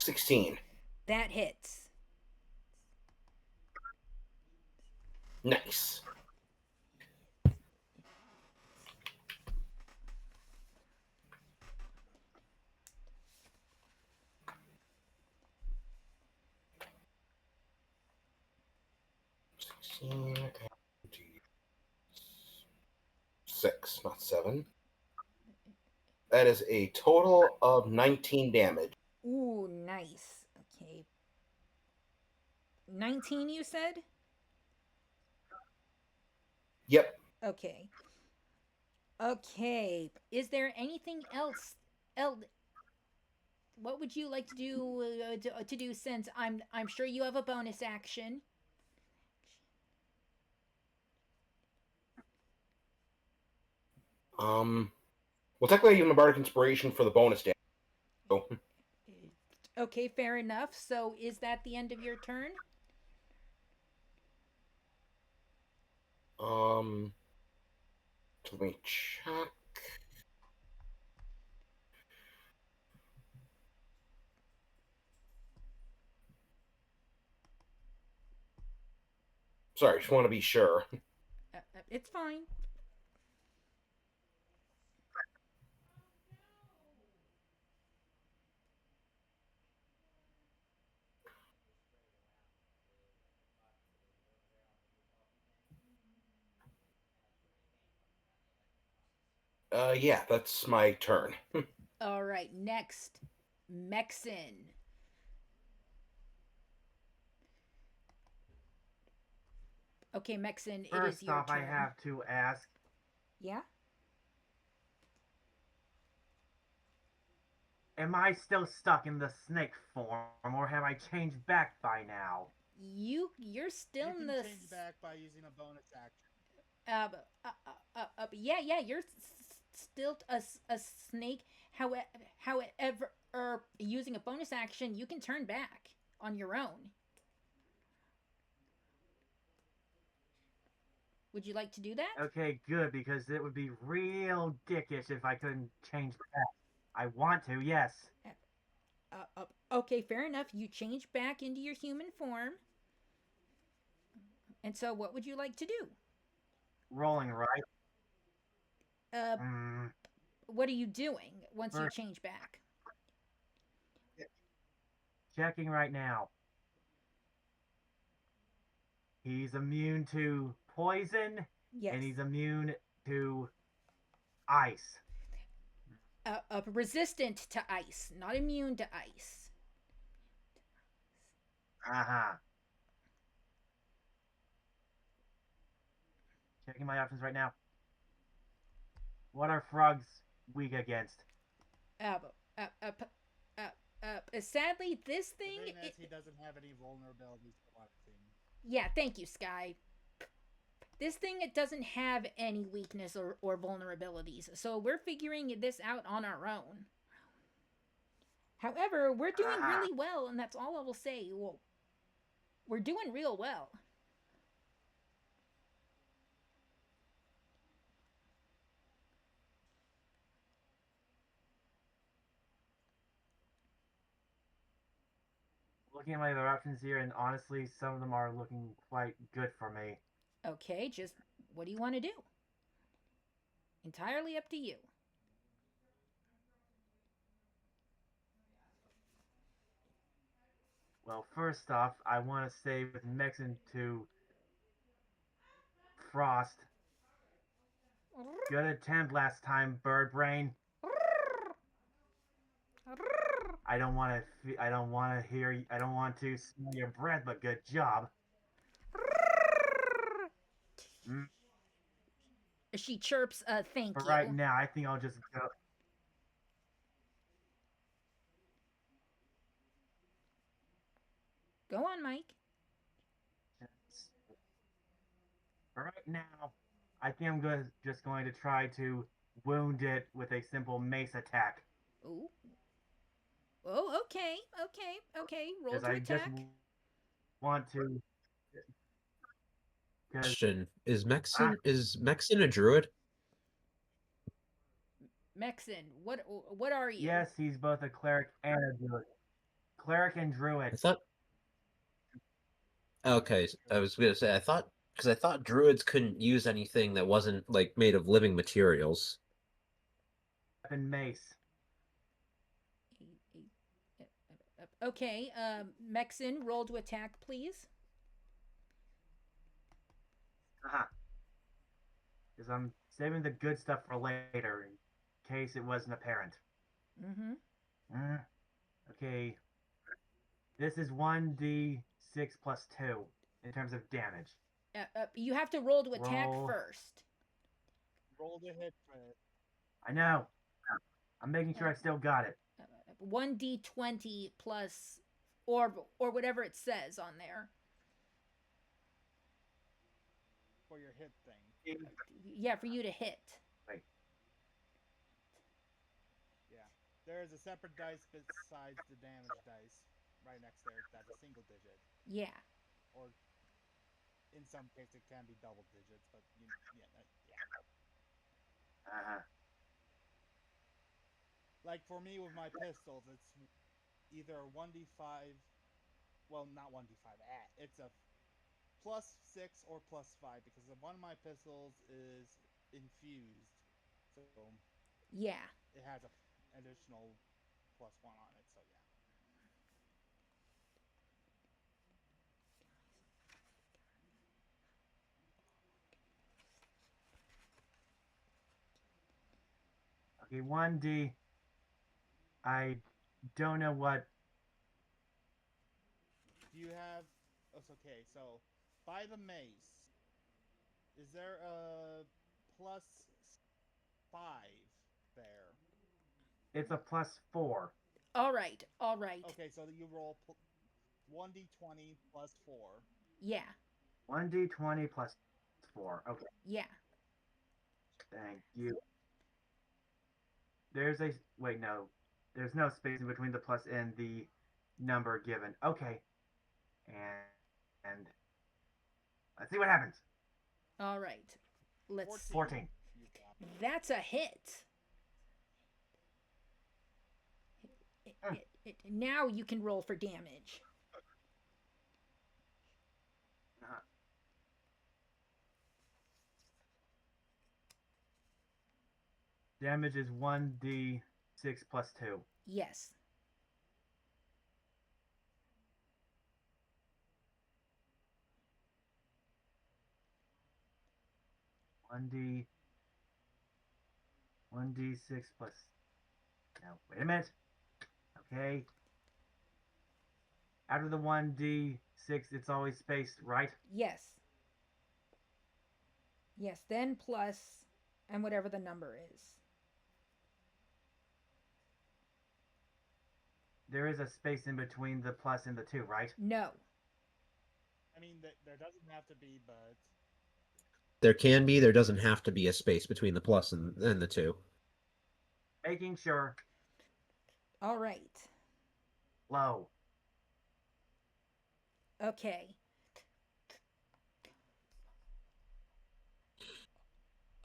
$16. That hits. Nice. Six, not seven. That is a total of 19 damage. Ooh, nice. Okay. 19, you said? Yep. Okay. Okay. Is there anything else? what would you like to do to do since I'm sure you have a bonus action. Well, technically, I use my bardic inspiration for the bonus damage. So, Okay, fair enough. So is that the end of your turn? um, let me check. Sorry, just want to be sure. It's fine. Yeah, that's my turn. All right, next, Mexan. Okay, Mexan, it is First your off, I turn. have to ask, Yeah? am I still stuck in the snake form, or have I changed back by now? You're still You in can the change back by using a bonus action. yeah, you're still a snake. However, using a bonus action, you can turn back on your own. Would you like to do that? Okay, good, because it would be real dickish if I couldn't change back. I want to, yes. Okay, fair enough. You change back into your human form. And so, what would you like to do? Rolling, right? Uh, Mm, what are you doing once you first, change back? checking right now. He's immune to poison, Yes. and he's immune to ice. Resistant to ice, not immune to ice. Uh-huh. Checking my options right now. What are frogs weak against? Uh, uh, uh, Sadly, this The thing. thing is, he doesn't have any vulnerabilities to water things. Yeah, thank you, Sky. This thing, it doesn't have any weakness or vulnerabilities, so we're figuring this out on our own. However, we're doing Uh-huh. really well, and that's all I will say. Well, we're doing real well. Looking at my other options here, and honestly, some of them are looking quite good for me. Okay, just what do you want to do? Entirely up to you. Well, first off, I want to stay with Mexan to Frost. Good attempt last time, Bird Brain. I don't want to. I don't want to hear. I don't want to smell your breath, but good job. Mm, She chirps, thank for you. right now, I think I'll just go. Go on, Mike. For right now, I think I'm just going to try to wound it with a simple mace attack. Ooh. Oh, okay, okay. Roll Because to I just attack. want to. Because Question: Is ah, Mexan a druid? Mexan, what are you? yes, he's both a cleric and a druid. Cleric and druid. I thought. Okay, I was gonna say I thought because I thought druids couldn't use anything that wasn't like made of living materials. Weapon mace. Okay, Mexan, roll to attack, please. Haha. Because I'm saving the good stuff for later in case it wasn't apparent. Mm-hmm. Mm, okay. This is 1d6 plus 2 in terms of damage. You have to roll to attack Roll. first. Roll to hit for it. I know. I'm making sure I still got it. 1d20 plus or whatever it says on there. For your hit thing. Yeah, for you to hit. Wait. Yeah. There is a separate dice besides the damage dice right next there. That's a single digit. Yeah. Or in some cases it can be double digits, but yeah. Uh-huh. Like for me with my pistols, it's either 1d5, well, not 1d5, it's a plus 6 or plus 5 because one of my pistols is infused. So Yeah. it has a additional plus 1 on it, so yeah. Okay, 1D. I don't know what. Do you have... Oh, it's okay, so by the mace, is there a plus 5 there? It's a plus 4. All right. All right. Okay, so you roll 1d20 plus 4. Yeah. 1d20 plus 4. Okay, Yeah. thank you. There's a. Wait, no. There's no space in between the plus and the number given. Okay. And let's see what happens. All right. Let's 14. That's a hit. Now you can roll for damage. Uh-huh. Damage is 1d6 plus 2. Yes. One d6 plus. No, wait a minute. Okay. Out of the 1d6, it's always spaced, right? Yes. Yes. Then plus and whatever the number is. There is a space in between the plus and the 2, right? No. I mean, there doesn't have to be, but... There can be. There doesn't have to be a space between the plus and the 2. Making sure. All right. Low. Okay.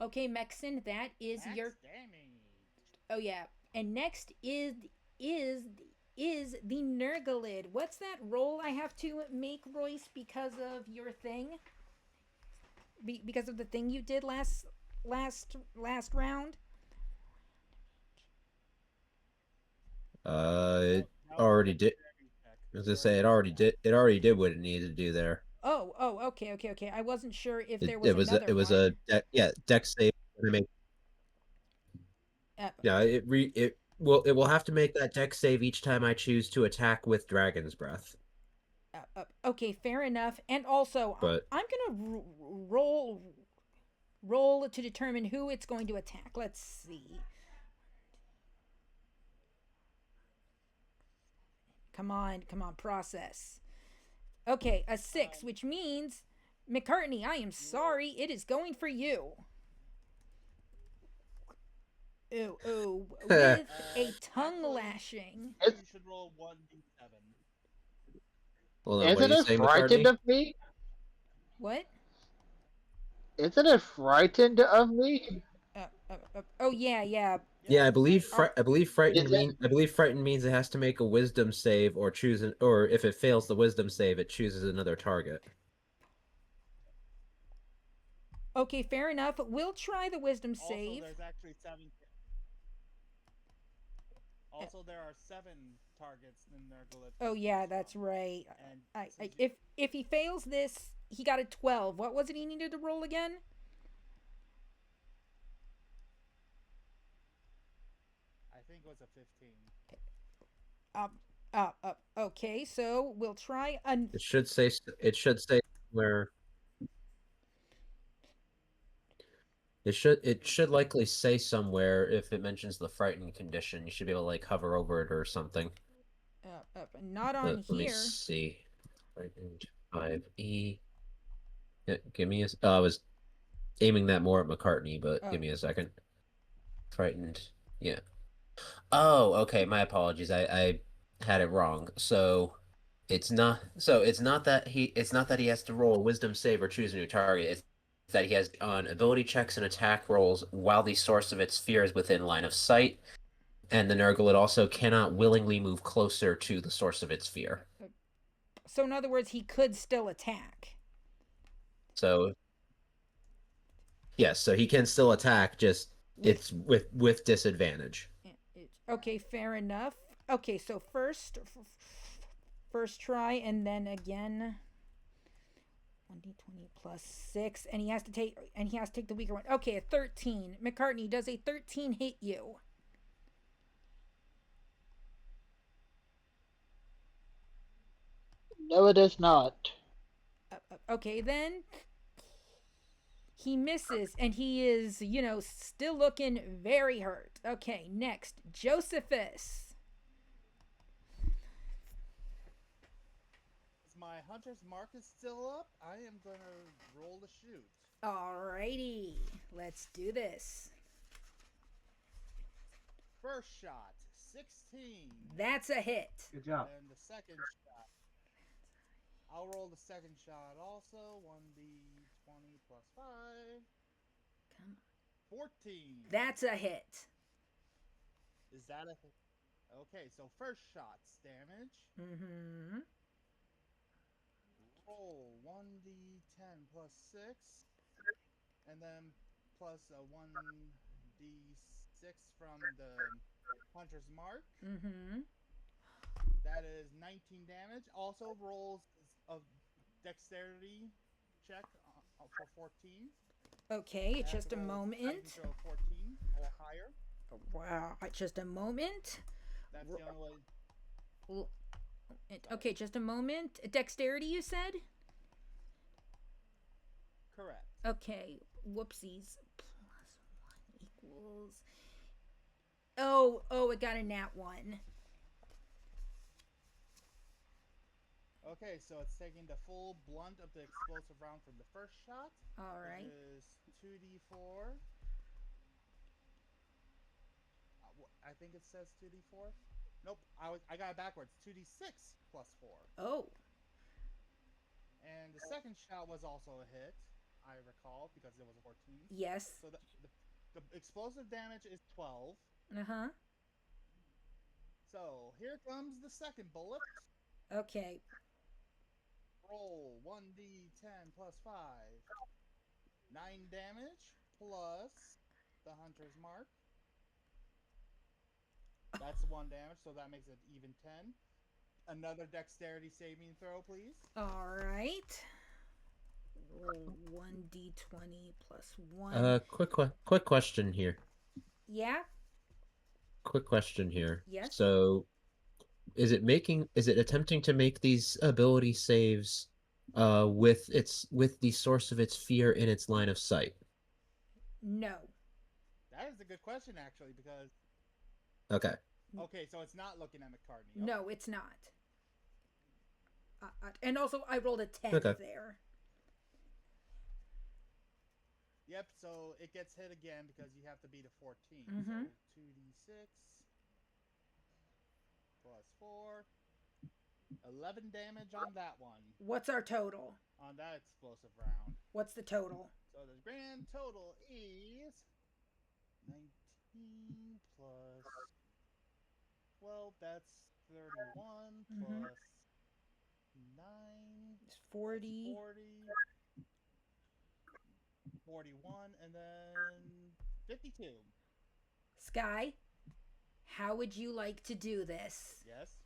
Okay, Mexan, that is Max your... damage. Oh, yeah. And next is the Nergalid. What's that roll I have to make, Royce, because of your thing? Because of the thing you did last round? It already did. I was gonna say it already did. It already did what it needed to do there. Oh, okay. I wasn't sure if there was It was another it was one. dex save. Yeah, it will have to make that dex save each time I choose to attack with Dragon's Breath. Okay, fair enough. And also, But I'm gonna roll to determine who it's going to attack. Let's see. Come on, process. Okay, a 6, which means, McCartney, I am sorry, it is going for you. Ooh, with a tongue lashing. You should roll 1d7. hold on, what Isn't are you it saying, frightened McCartney? of me? What? Isn't it frightened of me? Oh yeah. Yeah, I believe frightened Is it? frightened means it has to make a wisdom save or or if it fails the wisdom save, it chooses another target. Okay, fair enough. We'll try the wisdom save. Also, there's actually 7. Also, there are 7 targets in Nergalith. Oh yeah, that's right. And if he fails this, he got a 12. What was it he needed to roll again? I think it was a 15. Okay, so we'll try It should say where It should likely say somewhere if it mentions the frightened condition. You should be able to like hover over it or something. Not on Let me here. see. Frightened 5E. Yeah, give me a. I was aiming that more at McCartney, but give me a second. Frightened. Yeah. Oh, okay. My apologies. I had it wrong. It's not that he has to roll a wisdom save or choose a new target. It's that he has on ability checks and attack rolls while the source of its fear is within line of sight, and the Nurgle also cannot willingly move closer to the source of its fear. So in other words, he could still attack. So yes, so he can still attack, just it's with disadvantage. Okay, fair enough. Okay, so first try and then again 1d20 plus 6 and he has to take the weaker one. Okay, a 13. McCartney, does a 13 hit you? No, it is not. Okay, then he misses and he is, still looking very hurt. Okay, next, Josephus. My hunter's mark is still up. I am gonna roll the shoot. Alrighty, let's do this. First shot, 16. That's a hit. Good job. And the second shot, I'll roll the second shot also. 1d20 plus 5. Come on. 14. That's a hit. Is that a hit? Okay, so first shot's damage. Mm-hmm. Roll 1d10 plus 6. And then plus a 1d6 from the hunter's mark. Mm-hmm. That is 19 damage. Also rolls a dexterity check for 14. Okay, just a moment. 14 or higher. Wow, just a moment. That's the only way. Okay, just a moment. Dexterity, you said? Correct. Okay, whoopsies. +1 equals. Oh, it got a nat 1. Okay, so it's taking the full blunt of the explosive round from the first shot. All right. It is 2d4. I think it says 2d4. Nope, I got it backwards. 2d6 plus 4. Oh. And the second shot was also a hit, I recall, because it was a 14. Yes. So the explosive damage is 12. Uh-huh. So here comes the second bullet. Okay. Roll 1d10 plus 5. 9 damage plus the hunter's mark. That's 1 damage, so that makes it even 10. Another dexterity saving throw, please. All right. Roll 1d20 plus 1. Quick question here. Yeah? Quick question here. Yes. So, is it attempting to make these ability saves with the source of its fear in its line of sight? No. That is a good question, actually, because... Okay. Okay, so it's not looking at McCartney. Okay. No, it's not. And also, I rolled a 10 there. Yep, so it gets hit again because you have to beat a 14. Mm-hmm. So 2d6 plus 4. 11 damage on that one. What's our total? On that explosive round. What's the total? So the grand total is 19 plus 12. That's 31 plus 9. It's 40. 41, and then 52. Sky, how would you like to do this? Yes.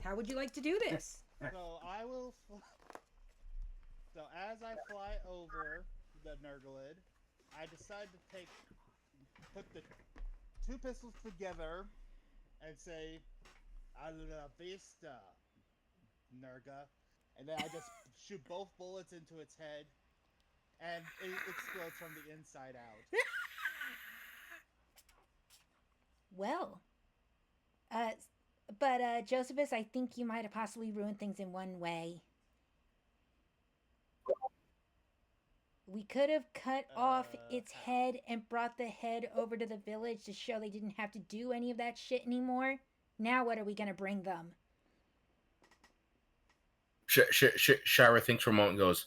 How would you like to do this? So I will. So as I fly over the Nurglid, I decide to put the two pistols together and say, "A la vista, Nurga," and then I just shoot both bullets into its head, and it explodes from the inside out. Well, uh, but Josephus, I think you might have possibly ruined things in one way. We could have cut off its How? head and brought the head over to the village to show they didn't have to do any of that shit anymore. Now, what are we gonna bring them? Sheira thinks for a moment and goes,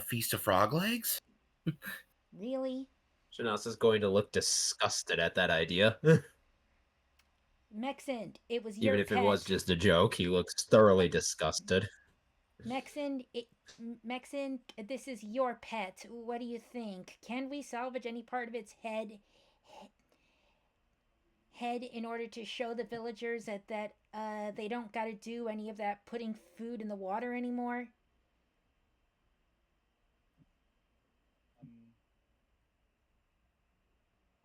Feast of Frog Legs? Really? Shin'Asa's going to look disgusted at that idea. Mexan, it was your Even if it was pet. just a joke, he looks thoroughly disgusted. Mexan, Mexan, this is your pet. What do you think? Can we salvage any part of its head in order to show the villagers that they don't got to do any of that putting food in the water anymore?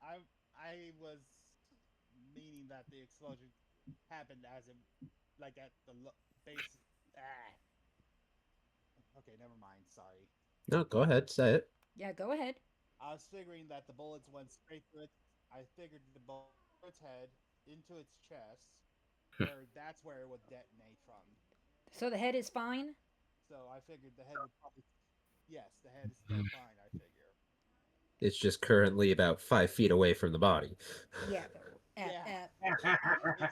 Um, I was meaning that the explosion happened as in, like at the base. Ah. Okay, never mind. Sorry. No, go ahead, say it. Yeah, go ahead. I was figuring that the bullets went straight through it. I figured the bullet through its head into its chest, where that's where it would detonate from. So the head is fine? So I figured the head would probably. Yes, the head is still fine. I figure. It's just currently about 5 feet away from the body. Yeah. Yeah. Exactly.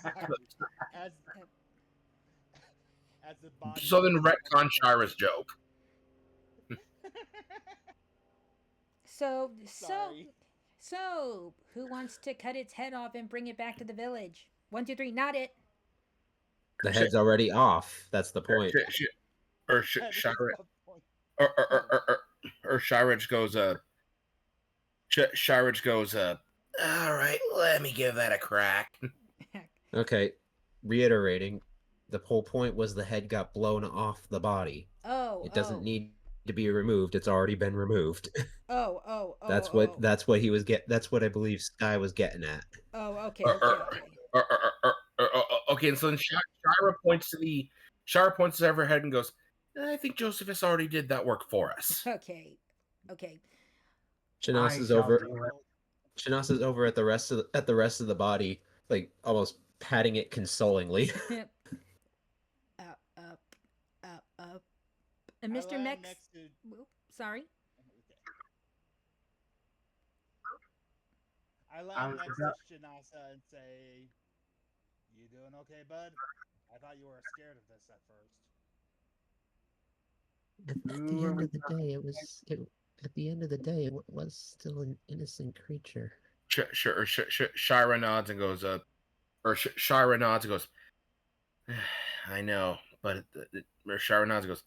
As as the body. So then retcon Shira's joke. So, Sorry. who wants to cut its head off and bring it back to the village? 1, 2, 3, not it. The head's already off. That's the point. Shira, The point. or Shira just goes, Shira just goes, all right, let me give that a crack. Okay, reiterating, the whole point was the head got blown off the body. Oh, It doesn't need to be removed. It's already been removed. That's what he was that's what I believe Sky was getting at. Oh, okay. Okay, and so then Shira points to her head and goes, I think Josephus already did that work for us. Okay. Shin'Asa's over. Shin'Asa's over at the rest of the body, like almost patting it consolingly. And Mr. Mex. Next to... Sorry. I land next to Shin'Asa and say, "You doing okay, bud? I thought you were scared of this at first." At the end of the day, at the end of the day, it was still an innocent creature. Shira nods and goes, Shira nods and goes, I know, but Shira nods and goes,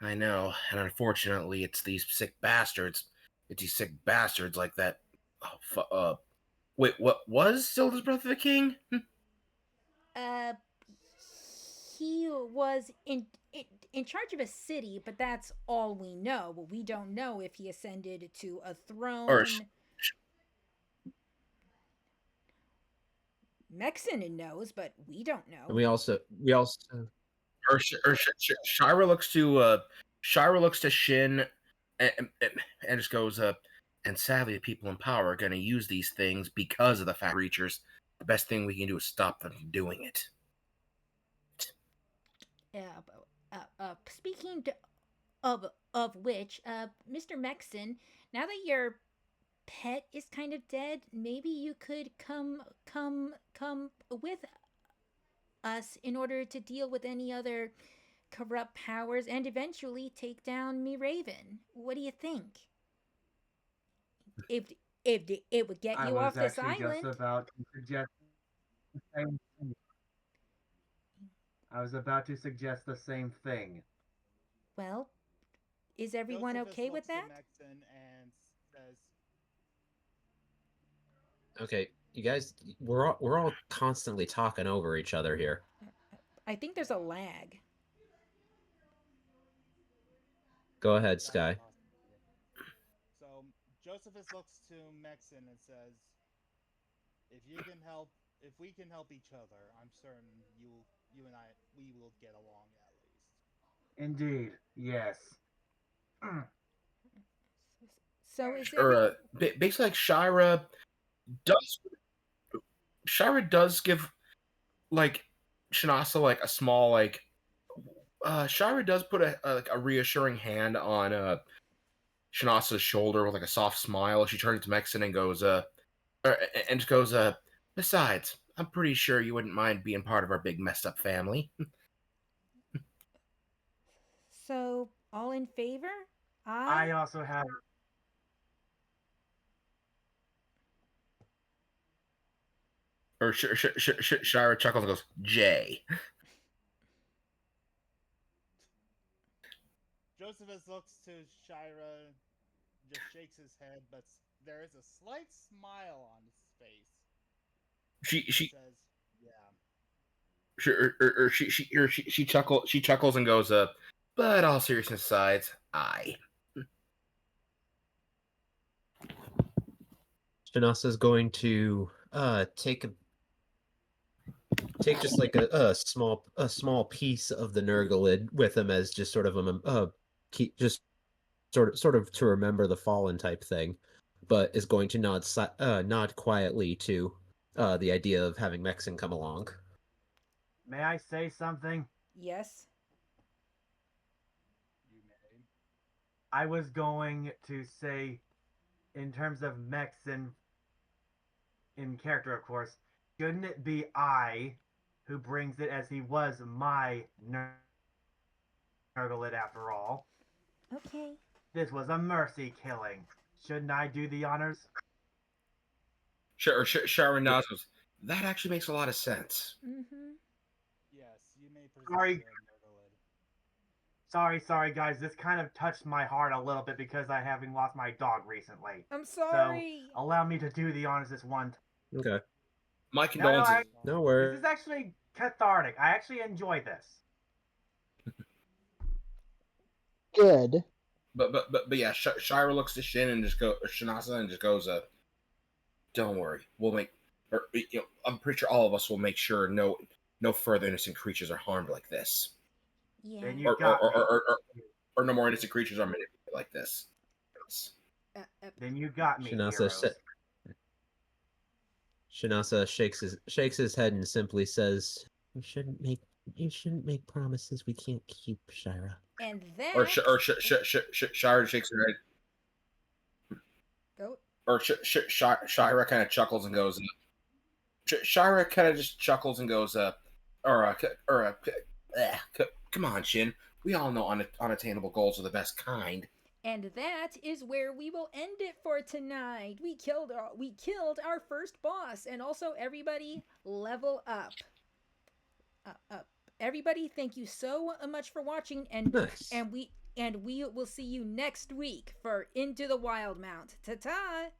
I know, and unfortunately, it's these sick bastards. It's these sick bastards like that. Wait, what was Zilda's Breath of the King? He was in charge of a city, but that's all we know. We don't know if he ascended to a throne. Mexan knows, but we don't know. And we also. Shira looks to Shin and just goes, and sadly, the people in power are going to use these things because of the fat creatures. The best thing we can do is stop them from doing it. Speaking of which, Mr. Mexan, now that your pet is kind of dead, maybe you could come with us in order to deal with any other corrupt powers and eventually take down me Raven. What do you think? If it would get you off this island. Just about to suggest the same thing. I was about to suggest the same thing. Well, is everyone Josephus okay with that? And says, okay, you guys, we're all constantly talking over each other here. I think there's a lag. Go ahead, Sky. So Josephus looks to Mexan and says, if we can help each other, I'm certain you and we will get along at least." Indeed, yes. So is or every basically like does Shira does give like Shin'Asa like a small like Shira does put a reassuring hand on Shin'Asa's shoulder with like a soft smile. She turns to Mexan and goes and just goes besides, I'm pretty sure you wouldn't mind being part of our big messed up family. so all in favor? I also have. Or Shira chuckles and goes, Jay. Josephus looks to Sheira, just shakes his head, but there is a slight smile on his face. She says, "Yeah." she chuckles and goes, but all seriousness aside, I. Shin'Asa's going to take just like a small piece of the Nurglid with him as just sort of keep just sort of to remember the fallen type thing, but is going to nod quietly to the idea of having Mexan come along. May I say something? Yes. You may. I was going to say, in terms of Mexan, in character, of course, shouldn't it be I who brings it, as he was my Nurglid after all? Okay. This was a mercy killing. Shouldn't I do the honors? Shira nods. That actually makes a lot of sense. Mm-hmm. Yes, you may present Sorry. the Nurglid. Sorry, guys. This kind of touched my heart a little bit because I having lost my dog recently. I'm sorry. So allow me to do the honors this one. Okay. My condolences. No This worries. is actually cathartic. I actually enjoy this. Good. But yeah, Shira looks to Shin'Asa and just goes, don't worry, we'll make, I'm pretty sure all of us will make sure no further innocent creatures are harmed like this. Yeah. Then you got me. Or no more innocent creatures are manipulated like this. Then you got me, Shin'Asa heroes. Shin'Asa shakes his head and simply says, "You shouldn't make promises we can't keep, Sheira." And that. Or Shira shakes her head. Go. Or Shira kind of chuckles and goes. Shira kind of just chuckles and goes. Come on, Shin. We all know unattainable goals are the best kind. And that is where we will end it for tonight. We killed our first boss, and also everybody level up. Everybody, thank you so much for watching, and Nice. and we will see you next week for Into the Wildemount. Ta-ta!